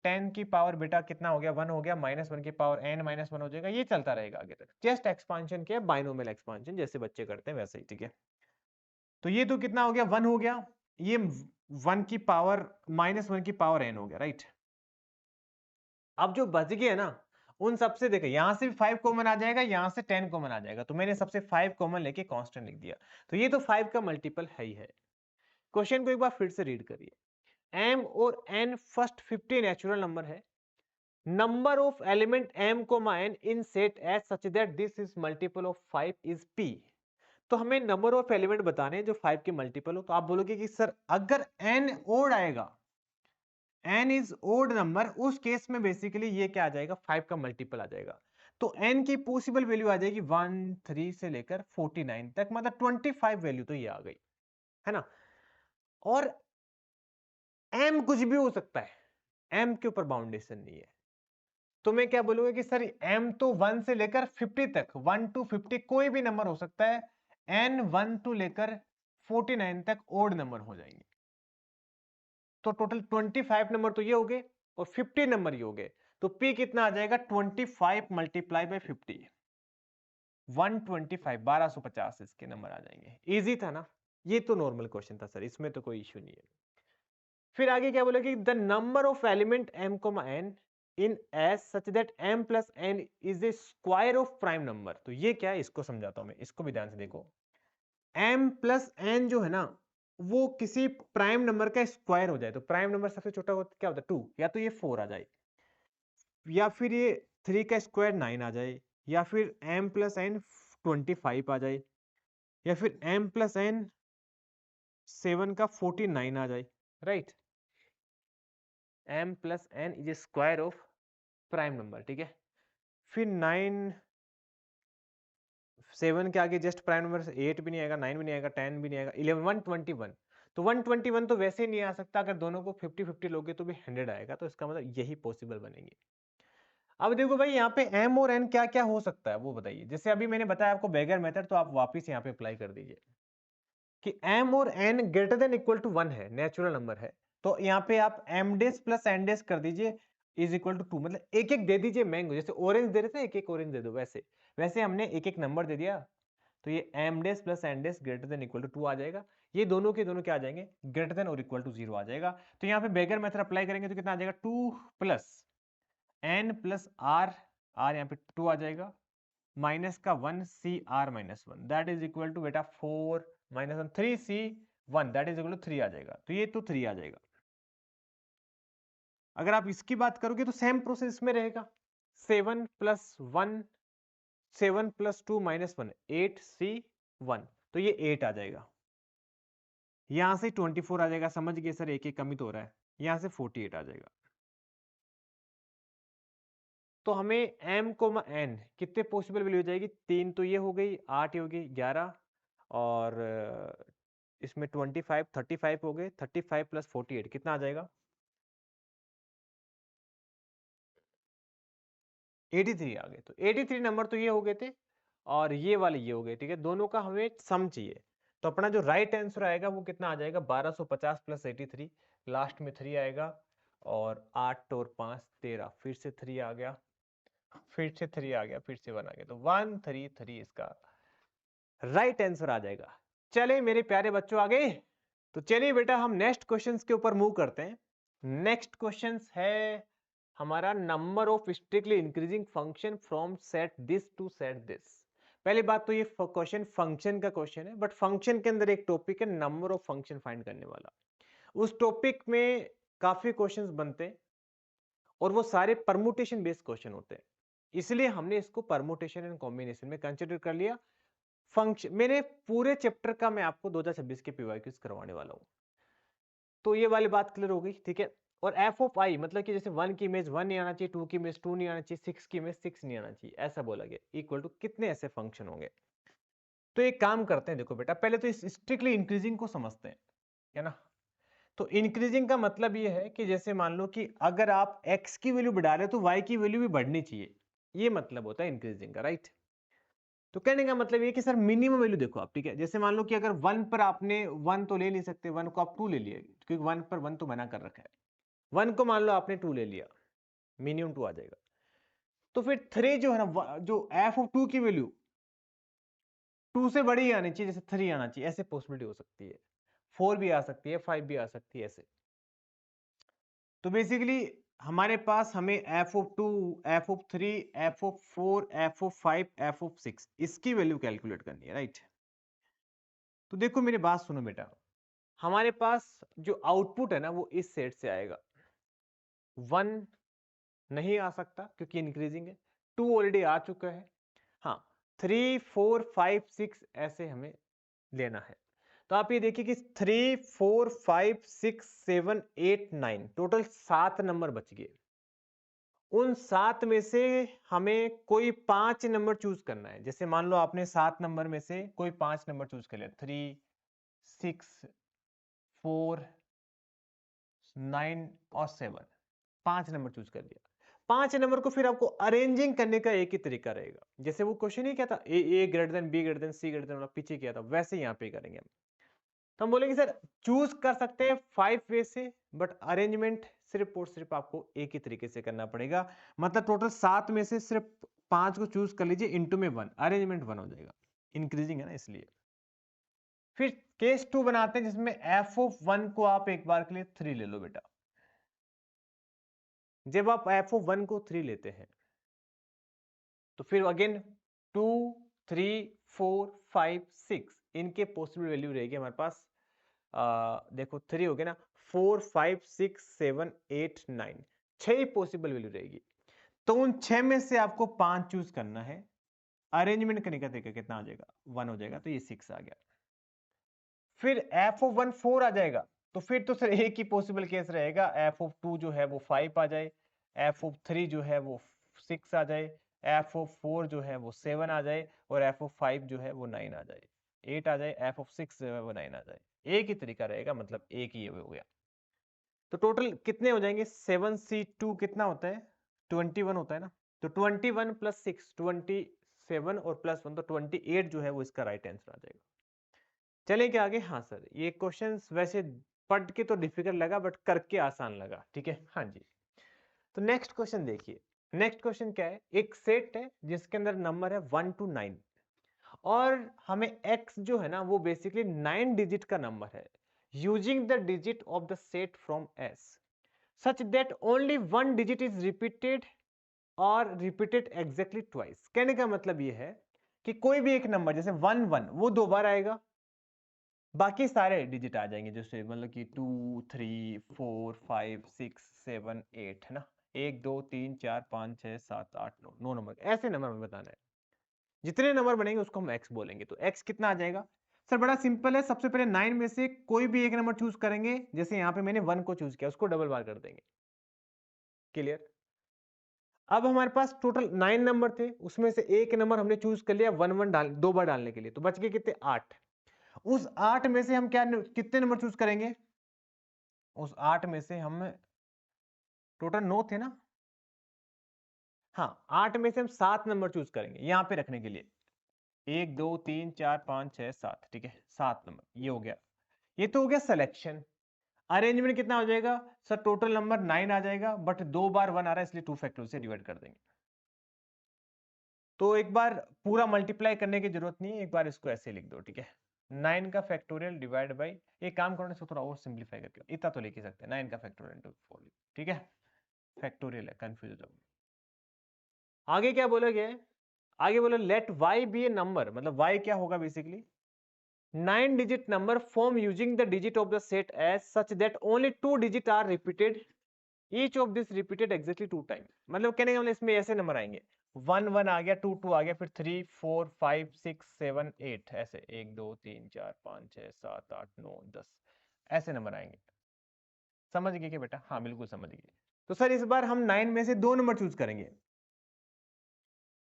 10 की पावर बेटा कितना हो गया, 1 हो गया, माइनस 1 की पावर n माइनस 1 हो जाएगा, ये चलता रहेगा आगे तक। जस्ट एक्सपांशन किया, बाइनोमियल एक्सपांशन जैसे बच्चे करते हैं वैसे ही, ठीक है। तो ये तो कितना हो गया, 1 हो गया, ये 1 की पावर माइनस 1 की पावर n हो गया, राइट। अब जो बच गए ना, उन सबसे देखो, यहां से भी 5 कॉमन आ जाएगा, यहां से 10 कॉमन आ जाएगा, तो मैंने सबसे 5 कॉमन लेके कांस्टेंट लिख दिया, तो ये तो 5 का मल्टीपल है ही है। क्वेश्चन को एक बार फिर से रीड करिए। m और n फर्स्ट 50 नेचुरल नंबर है, number of element m comma n in set as such that this is multiple of 5 is p। तो हमें नंबर ऑफ एलिमेंट बताने हैं जो 5 के मल्टीपल हो, तो आप बोलोगे कि सर अगर n ओड आएगा, n इज ओड नंबर, उस केस में बेसिकली ये क्या आ जाएगा, 5 का मल्टीपल आ जाएगा। तो n की पॉसिबल वैल्यू आ जाएगी 1, 3 से लेकर 49 तक, मतलब 25 वैल्यू तो ये आ गई, है ना। और m कुछ भी हो सकता है, m के ऊपर बाउंडेशन नहीं है, तो मैं क्या बोलूंगा कि सर m तो 1 से लेकर 50 तक, 1 to 50 कोई भी नंबर हो सकता है, n 1 to लेकर 49 तक ओड नंबर हो जाएंगे, तो टोटल 25 नंबर तो ये हो गए और 50 नंबर ये हो गए, तो p कितना आ जाएगा, 25 मल्टीप्लाई बाई 50, 125, 1250 इसके नंबर आ जाएंगे। इजी था ना, ये तो नॉर्मल क्वेश्चन था सर, इसमें तो कोई इश्यू नहीं है। फिर आगे क्या बोला कि the number of element m comma n in S such that m plus n is a square of prime number. तो ये क्या है, इसको समझाता हूं मैं, इसको भी ध्यान से देखो। m प्लस n जो है ना, वो किसी प्राइम नंबर का स्क्वायर हो जाए, तो प्राइम नंबर सबसे छोटा होता क्या होता है, 2, या तो ये 4 आ जाए, या फिर ये 3 का स्क्वायर 9 आ जाए, या फिर m प्लस n 25 आ जाए, या फिर m प्लस n 7 का 49 आ जाए, right. m plus n is square of prime number, ठीक है। फिर 9 7 के आगे जस्ट प्राइम नंबर 8 भी नहीं आएगा, 9 भी नहीं आएगा, 10 भी नहीं आएगा, 11 121, तो 121 तो वैसे ही नहीं आ सकता, अगर दोनों को 50-50 लोगे तो भी 100 आएगा, तो इसका मतलब यही पॉसिबल बनेंगे। अब देखो भाई, यहाँ पे m और n क्या क्या हो सकता है वो बताइए। जैसे अभी मैंने बताया आपको बेगर मेथड, तो आप वापस यहाँ पे अप्लाई कर दीजिए कि m और n greater than equal to 1 है, नेचुरल नंबर है, तो यहाँ पे आप m डेस प्लस n डेस कर दीजिए इज इक्वल टू 2, मतलब एक एक दे दीजिए मैंगो, जैसे ऑरेंज दे रहे थे एक एक ऑरेंज दे दो, वैसे वैसे हमने एक एक नंबर दे दिया, तो ये m dash plus n dash greater than equal to 2 आ जाएगा। ये दोनों के दोनों क्या आ जाएंगे, ग्रेटर देन और इक्वल टू 0 आ जाएगा। तो यहाँ पे बेगर मेथड अप्लाई करेंगे तो कितना आ जाएगा, 2 plus n plus r, r यहाँ पे 2 आ जाएगा, माइनस का 1 C R minus 1 that is equal to बेटा 4 minus 1 3 C 1 that is equal to 3 आ जाएगा, तो ये तो 3 आ जाएगा। अगर आप इसकी बात करोगे तो सेम प्रोसेस में रहेगा, 7 प्लस 1 7 प्लस 2 माइनस 1 8 सी 1, तो ये 8 आ जाएगा। यहां से 24 आ जाएगा, समझ गए सर, एक एक कमी तो हो रहा है, यहां से 48 आ जाएगा। तो हमें m कोमा n कितने पॉसिबल वैल्यू हो जाएगी, 3 तो ये हो गई, 8 हो गई, 11, और इसमें 25 35 हो गए, 35 प्लस 48 कितना आ जाएगा, 83 आ गए। तो 83 नंबर तो ये हो गए थे, और ये वाले ये हो गए, ठीक है। दोनों का हमें सम चाहिए, तो अपना जो राइट आंसर आएगा वो कितना आ जाएगा, 1250 प्लस 83, लास्ट में 3 आएगा, और 8 और 5 13, फिर से 3 आ गया, फिर से 3 आ गया, फिर से 1 आ गया, तो 133 इसका राइट आंसर आ जाएगा। चले मेरे प्यारे बच्चों, आगे तो चलिए बेटा हम नेक्स्ट क्वेश्चंस के ऊपर मूव करते हैं। नेक्स्ट क्वेश्चंस है हमारा number of strictly increasing function from set this to set this. पहली बात तो ये क्वेश्चन फंक्शन का क्वेश्चन है, बट फंक्शन के अंदर एक टॉपिक है नंबर ऑफ फंक्शन फाइंड करने वाला। उस टॉपिक में काफी क्वेश्चंस बनते हैं और वो सारे परमुटेशन बेस्ड क्वेश्चन होते हैं, इसलिए हमने इसको परमुटेशन एंड कॉम्बिनेशन में कंसिडर कर लिया। फंक्शन मेरे पूरे चैप्टर का मैं आपको 2026 के पीवाईक्यूज करवाने वाला हूं, तो ये वाली बात क्लियर हो गई, ठीक है। और एफ ऑफ आई मतलब कि जैसे 1 की इमेज 1 नहीं आना चाहिए, 2 की इमेज 2 नहीं आना चाहिए, 6 की इमेज 6 नहीं आना चाहिए, ऐसा बोला गया, इक्वल टू कितने ऐसे फंक्शन होंगे। तो एक काम करते हैं, देखो बेटा पहले तो इस स्ट्रिक्टली इंक्रीजिंग को समझते हैं, है ना। तो इंक्रीजिंग का मतलब ये है कि जैसे मान लो कि अगर आप x की वैल्यू बढ़ा रहे हो तो y की वैल्यू भी बढ़नी चाहिए, ये मतलब होता है इंक्रीजिंग का, राइट। तो कहने का मतलब ये कि सर मिनिमम वैल्यू देखो आप, ठीक है। जैसे मान लो कि अगर 1 पर आपने 1 तो ले नहीं सकते, 1 को आप 2 ले लिए, क्योंकि 1 पर 1 तो मना कर रखा है। 1 को मान लो आपने 2 ले लिया, मिनिमम 2 आ जाएगा। तो फिर 3 जो है ना, जो एफ ऑफ 2 की वैल्यू 2 से बड़ी आनी चाहिए, जैसे 3 आना चाहिए, ऐसे पॉसिबिलिटी हो सकती है। 4 भी आ सकती है, 5 भी आ सकती है, ऐसे। तो बेसिकली हमारे पास हमें F of 2, F of 3, F of 4, F of 5, F of 6 इसकी वैल्यू कैलकुलेट करनी है, राइट। तो देखो मेरी बात सुनो बेटा, हमारे पास जो आउटपुट है ना वो इस सेट से आएगा। 1 नहीं आ सकता क्योंकि इंक्रीजिंग है, 2 ऑलरेडी आ चुका है, हाँ 3, 4, 5, 6 ऐसे हमें लेना है। तो आप ये देखिए कि 3, 4, 5, 6, 7, 8, 9 टोटल 7 नंबर बच गए। उन 7 में से हमें कोई 5 नंबर चूज करना है। जैसे मान लो आपने 7 नंबर में से कोई 5 नंबर चूज कर लिया, 3, 6, 4, 9 और 7, 5 नंबर चूज कर लिया। 5 नंबर को फिर आपको अरेंजिंग करने का एक ही तरीका रहेगा। जैसे वो क्वेश्चन ही क्या था, A greater than B greater than C greater than, पीछे किया था, वैसे यहाँ पे करेंगे हम। तो हम बोलेंगे सर चूज कर सकते हैं 5 वे से, बट अरेंजमेंट सिर्फ और सिर्फ आपको एक ही तरीके से करना पड़ेगा। मतलब टोटल 7 में से सिर्फ 5 को चूज कर लीजिए, इनटू में 1, अरेंजमेंट 1 हो जाएगा, इंक्रीजिंग है ना इसलिए। फिर केस 2 बनाते हैं जिसमें एफ ऑफ 1 को आप एक बार के लिए 3 ले लो बेटा। जब आप एफ ऑफ 1 को 3 लेते हैं तो फिर अगेन 2, 3, 4, 5, 6 इनके पॉसिबल वैल्यू रहेगी हमारे पास। देखो 3 हो गया ना, 4, 5, 6, 7, 8, 9 6 ही पॉसिबल वैल्यू रहेगी। तो उन 6 में से आपको 5 चूज करना है। अरेंजमेंट करने का तरीका कितना आ जाएगा, 1 हो जाएगा, तो ये 6 आ गया। फिर एफ ऑफ 1 4 आ जाएगा, तो फिर तो सर एक ही पॉसिबल केस रहेगा, एफ ऑफ 2 जो है वो 5 आ जाए, एफ ऑफ 3 जो है वो 6 आ जाए, एफ ऑफ 4 जो है वो 7 आ जाए, और एफ ऑफ 5 जो है वो 9 आ जाए, 8 आ जाए, एफ ऑफ 6 जो है वो 9 आ जाए। एक ही तरीका रहेगा, मतलब एक ही हो गया। तो टोटल कितने हो जाएंगे, 7C2 कितना होता है, 21 होता है ना। तो 21 प्लस 6 27 और प्लस 1 तो 28 जो है वो इसका राइट आंसर आ जाएगा। चलें क्या आगे। हाँ सर ये क्वेश्चंस वैसे पढ़ के तो डिफिकल्ट लगा बट करके आसान लगा, ठीक है। हाँ जी, तो नेक्स्ट क्वेश्चन देखिए। नेक्स्ट क्वेश्चन क्या है, एक सेट है जिसके अंदर नंबर है 1 to 9 और हमें x जो है ना वो बेसिकली 9 डिजिट का नंबर है, using the digit of the set from s such that only 1 digit is repeated और रिपीटेड एग्जैक्टली ट्वाइस। कहने का मतलब ये है कि कोई भी एक नंबर जैसे 1 1 वो 2 बार आएगा, बाकी सारे डिजिट आ जाएंगे, जैसे मतलब कि 2, 3, 4, 5, 6, 7, 8 है ना, 1, 2, 3, 4, 5, 6, 7, 8, 9 9 नंबर, ऐसे नंबर हमें बताना है। जितने नंबर बनेंगे उसको हम x बोलेंगे। तो x कितना आ जाएगा सर, बड़ा सिंपल है। सबसे पहले 9 में से कोई भी एक नंबर चूज करेंगे, जैसे यहाँ पे मैंने 1 को चूज किया, उसको डबल बार कर देंगे, क्लियर। अब हमारे पास टोटल 9 नंबर थे, उसमें से एक नंबर हमने चूज कर लिया 1 1 डाल 2 बार डालने के लिए, तो बच गए कितने, 8। उस 8 में से हम क्या कितने नंबर चूज करेंगे, उस 8 में से हम टोटल 9 थे ना, हाँ 8 में से हम 7 नंबर चूज करेंगे यहाँ पे रखने के लिए, 1 2 3 4 5 6 7, ठीक है 7 नंबर, ये हो गया। ये तो हो गया सिलेक्शन। अरेंजमेंट कितना हो जाएगा सर, टोटल नंबर 9 आ जाएगा, बट 2 बार 1 आ रहा है इसलिए 2 फैक्टोरियल से डिवाइड कर देंगे। तो एक बार पूरा मल्टीप्लाई करने की जरूरत नहीं है, एक बार इसको ऐसे लिख दो, ठीक है। 9 का फैक्टोरियल डिवाइड बाई, एक काम करो ना, इसको थोड़ा और सिंप्लीफाई करके इतना तो लिख ही सकते हैं, 9 का फैक्टोरियल इंटू 4, ठीक है, फैक्टोरियल है, कंफ्यूज हो जाओगे। आगे क्या बोला गया है, आगे बोला लेट y बी ए नंबर, मतलब y क्या होगा basically, 9 digit number form using the digit of the set as such that only 2 digit are repeated, each of this repeated exactly 2 times, मतलब कहने का मतलब इसमें ऐसे नंबर आएंगे, 1 1 आ गया, 2 2 आ गया, फिर 3 4 5 6 7 8, ऐसे 1 2 3 4 5 6 7 8 9 10, ऐसे नंबर आएंगे। समझ गए क्या बेटा? हाँ बिल्कुल समझ गए। तो सर इस बार हम 9 में से 2 नंबर चूज करेंगे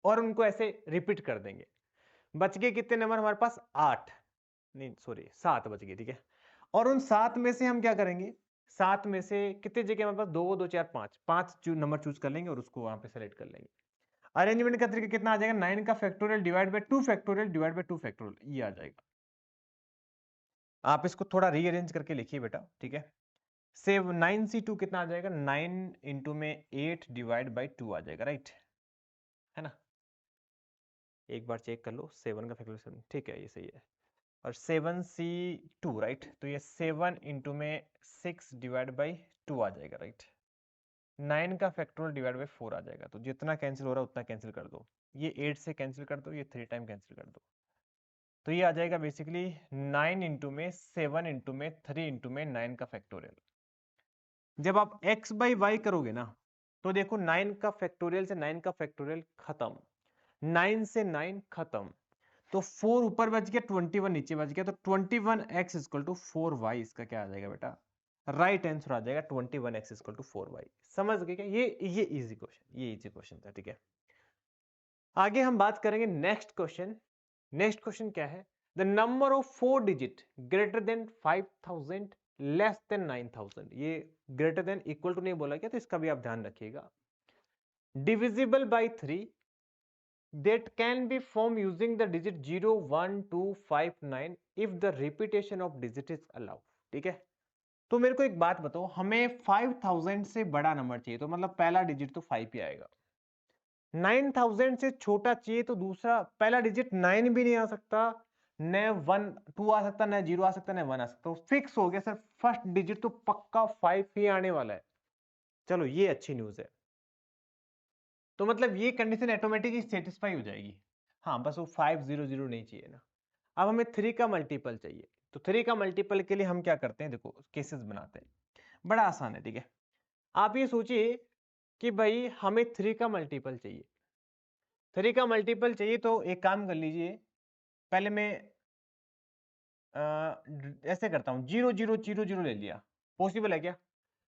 और उनको ऐसे रिपीट कर देंगे। बच गए कितने नंबर हमारे पास? 8, नहीं सॉरी 7 बच गए, ठीक है। और उन 7 में से हम क्या करेंगे, 7 में से कितने जगह हमारे पास, 2 2 4 5, 5 नंबर चूज कर लेंगे और उसको वहां पे सेलेक्ट कर लेंगे। अरेंजमेंट का तरीका कितना आ जाएगा, 9 का factorial divide by 2 factorial divide by 2 factorial, ये आ जाएगा। आप इसको थोड़ा रीअरेंज करके लिखिए बेटा, ठीक है। सेव 9c2 कितना आ जाएगा, 9 इंटू में 8 डिवाइड बाई 2 आ जाएगा, राइट है ना। एक बार चेक कर लो, 7 का फैक्टोरियल, ठीक है ये सही है। और 7c2 राइट, तो ये 7 इंटू में 6 डिवाइड बाई 2 आ जाएगा, राइट। 9 का फैक्टोरियल डिवाइड बाई 4 आ जाएगा, तो जितना कैंसिल हो रहा है उतना कैंसिल कर दो, ये 8 से कैंसिल कर दो, ये 3 टाइम कैंसिल कर दो, तो ये आ जाएगा बेसिकली 9 इंटू में 7 इंटू में 3 इंटू में 9 का फैक्टोरियल। जब आप x बाई वाई करोगे ना, तो देखो 9 का फैक्टोरियल से 9 का फैक्टोरियल खत्म, 9 से 9 खत्म, तो 4 ऊपर बच गया, 21 नीचे बच गया, तो 21x इक्वल टू 4y, इसका क्या आ जाएगा बेटा, राइट आंसर आ जाएगा 21x इक्वल टू 4y। समझ गए क्या? ये इजी क्वेश्चन, ये इजी क्वेश्चन था, ठीक है। आगे हम बात करेंगे नेक्स्ट क्वेश्चन। नेक्स्ट क्वेश्चन क्या है, the number of 4 digit greater than 5000 less than 9000, ये ग्रेटर देन इक्वल टू नहीं बोला गया, तो इसका भी आप ध्यान रखिएगा। Divisible by 3 that can be formed using the digit 0 1 2 5 9 if the repetition of digit is allowed, ठीक है। तो मेरे को एक बात बताओ, हमें 5000 से बड़ा नंबर चाहिए, तो मतलब पहला डिजिट तो 5 ही आएगा। 9000 से छोटा चाहिए, तो दूसरा पहला डिजिट 9 भी नहीं आ सकता, न 1 2 आ सकता, न 0 आ सकता, न 1 आ सकता, तो फिक्स हो गया सर, फर्स्ट डिजिट तो पक्का 5 ही आने वाला है। चलो ये अच्छी न्यूज है, तो मतलब ये कंडीशन ऑटोमेटिकली सेटिस्फाई हो जाएगी। हाँ बस वो 500 नहीं चाहिए ना। अब हमें 3 का मल्टीपल चाहिए, तो 3 का मल्टीपल के लिए हम क्या करते हैं, देखो केसेस बनाते हैं, बड़ा आसान है, ठीक है। आप ये सोचिए कि भाई हमें 3 का मल्टीपल चाहिए, 3 का मल्टीपल चाहिए, तो एक काम कर लीजिए, पहले मैं ऐसे करता हूँ, 0 0 0 0 ले लिया, पॉसिबल है क्या?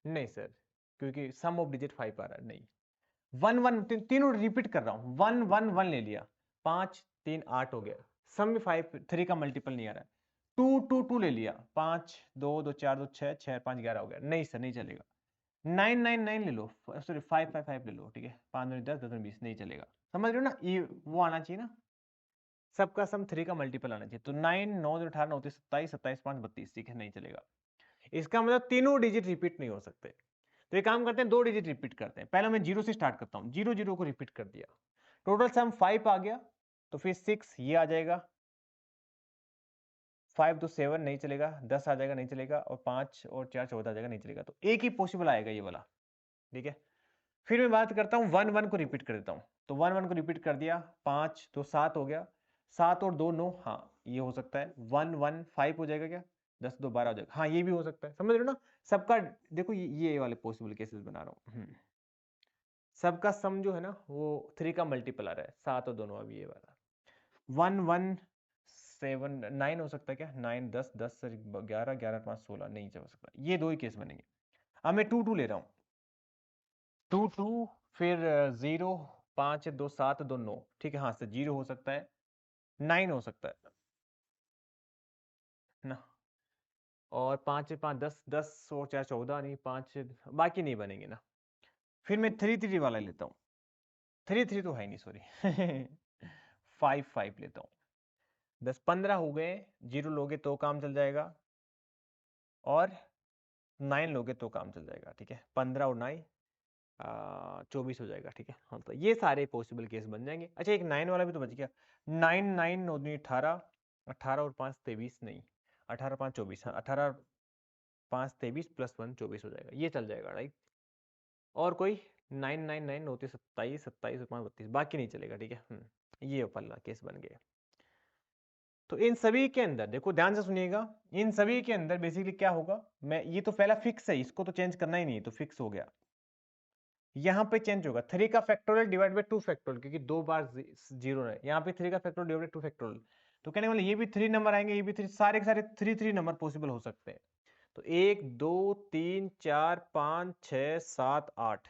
नहीं सर, क्योंकि सम ऑफ डिजिट 5 आ रहा है, नहीं। 1 1 तीनों रिपीट कर रहा हूँ, 1 1 1 ले लिया, 5 3 8 हो गया, सम में 5 3 का मल्टीपल नहीं आ रहा है। 2 2 2 ले लिया, 5 2 2 4 2 6 6 5 11 हो गया, नहीं सर नहीं चलेगा। 9 9 9 ले लो, सॉरी 5 5 5 ले लो, ठीक है, 5 9 10 10 20, नहीं चलेगा। समझ रहे हो ना, ये वो आना चाहिए ना, सबका सम 3 का मल्टीपल आना चाहिए, तो 9 9 18 29 27 27 5 32, ठीक है, नहीं चलेगा। इसका मतलब तीनों डिजिट रिपीट नहीं हो सकते, तो ये काम करते हैं, 2 डिजिट रिपीट करते हैं। पहले मैं 0 से स्टार्ट करता हूँ, 0 0 को रिपीट कर दिया, टोटल सम 5 आ गया, तो फिर 6 ये आ जाएगा, 5 तो 7 नहीं चलेगा, 10 आ जाएगा नहीं चलेगा, और 5 और 4 14 आ जाएगा नहीं चलेगा, तो एक ही पॉसिबल आएगा ये वाला, ठीक है। फिर मैं बात करता हूँ 1 1 को रिपीट कर देता हूँ, तो 1 1 को रिपीट कर दिया, 5 तो 7 हो गया, 7 और 2 9, हाँ ये हो सकता है, 1 1 5 हो जाएगा क्या, 10 2 12 हो जाएगा, हाँ ये भी हो सकता है। समझ रहे हो ना, सबका देखो ये वाले पॉसिबल केसेस बना रहा हूँ। सबका सम जो है ना वो 3 का मल्टीपल आ रहा है, 7 और दोनों, अभी ये वाला 1 1 7 9 हो सकता है क्या, 9 10 10 11 11 5 16 नहीं हो सकता, ये दो ही केस बनेंगे। अब मैं 2 2 ले रहा हूँ, 2 2 फिर 0 5 2 7 2 9, ठीक है, हाँ से 0 हो सकता है, 9 हो सकता है ना, और 5 5 10 10 और 4 14 नहीं, 5 बाकी नहीं बनेंगे ना। फिर मैं 3 3 वाला लेता हूँ, 3 3 तो है नहीं सॉरी 5 5 लेता हूँ, 10 15 हो गए, 0 लोगे तो काम चल जाएगा, और 9 लोगे तो काम चल जाएगा, ठीक है, 15 और 9 24 हो जाएगा, ठीक है। हाँ तो ये सारे पॉसिबल केस बन जाएंगे। अच्छा एक 9 वाला भी तो बच गया, 9 9 18, 18 और 5 23 नहीं, 18 5 24, हाँ 18 5 23 प्लस 1 24 हो जाएगा, ये चल जाएगा राइट। और कोई 9 होते 27, 27 और 5 32, बाकी नहीं चलेगा, ठीक है। ये वाला केस बन गया। तो इन सभी के अंदर देखो ध्यान से सुनिएगा, इन सभी के अंदर बेसिकली क्या होगा, मैं ये तो पहला फिक्स है, इसको तो चेंज करना ही नहीं है, तो फिक्स हो गया। यहाँ पे चेंज होगा 3 का फैक्टोरियल डिवाइड बाय 2 फैक्टोरियल, क्योंकि 2 बार 0 है, यहाँ पे 3 का फैक्टोरियल डिवाइड बाय 2 फैक्टोरियल। तो कहने वाले ये भी 3 नंबर आएंगे, ये भी 3, सारे के सारे 3 नंबर पॉसिबल हो सकते हैं। तो 1 2 3 4 5 6 7 8,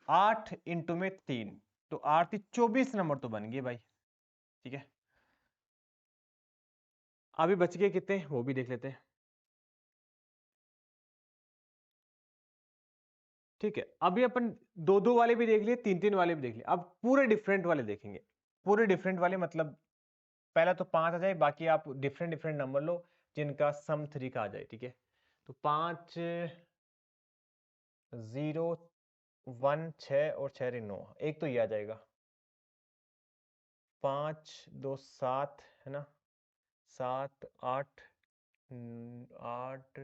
8 इंटू में 3, तो 8 24 नंबर तो बन गए भाई, ठीक है। अभी बच गए कितने वो भी देख लेते हैं, ठीक है। अभी अपन 2 वाले भी देख लिए, 3 वाले भी देख लिए, अब पूरे डिफरेंट वाले देखेंगे। पूरे डिफरेंट वाले मतलब पहला तो 5 आ जाए, बाकी आप डिफरेंट डिफरेंट नंबर लो जिनका सम 3 का आ जाए, ठीक है। तो 5 0 1 6 और 6 9, एक तो ये आ जाएगा, 5 2 7 है ना, 7 8 8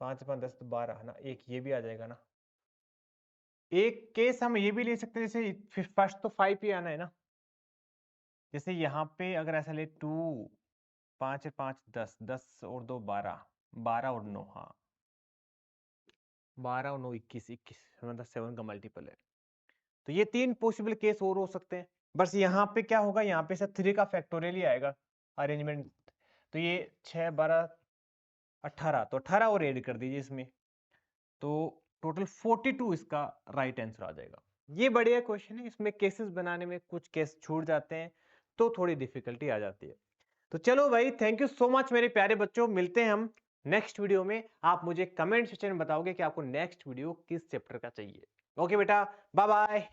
5 5 10 12 है ना, एक ये भी आ जाएगा ना। एक केस हम ये भी ले सकते हैं, जैसे फर्स्ट तो 5 ही आना है ना, जैसे यहाँ पे अगर ऐसा ले 2 5 5 10 10 और 2 12 12 और 9, हाँ 12 और 9 21 21, मतलब 7 का मल्टीपल है। तो ये 3 पॉसिबल केस और हो सकते हैं। बस यहाँ पे क्या होगा, यहाँ पे सब 3 का फैक्टोरियल ही आएगा अरेंजमेंट। तो ये 6 12 18, तो 18 और ऐड कर दीजिए इसमें, तो टोटल 42 इसका राइट आंसर आ जाएगा। ये बढ़िया क्वेश्चन है, इसमें केसेस बनाने में कुछ केस छूट जाते हैं तो थोड़ी डिफिकल्टी आ जाती है। तो चलो भाई, थैंक यू सो मच मेरे प्यारे बच्चों, मिलते हैं हम नेक्स्ट वीडियो में। आप मुझे कमेंट सेक्शन में बताओगे कि आपको नेक्स्ट वीडियो किस चैप्टर का चाहिए। ओके बेटा, बाय बाय।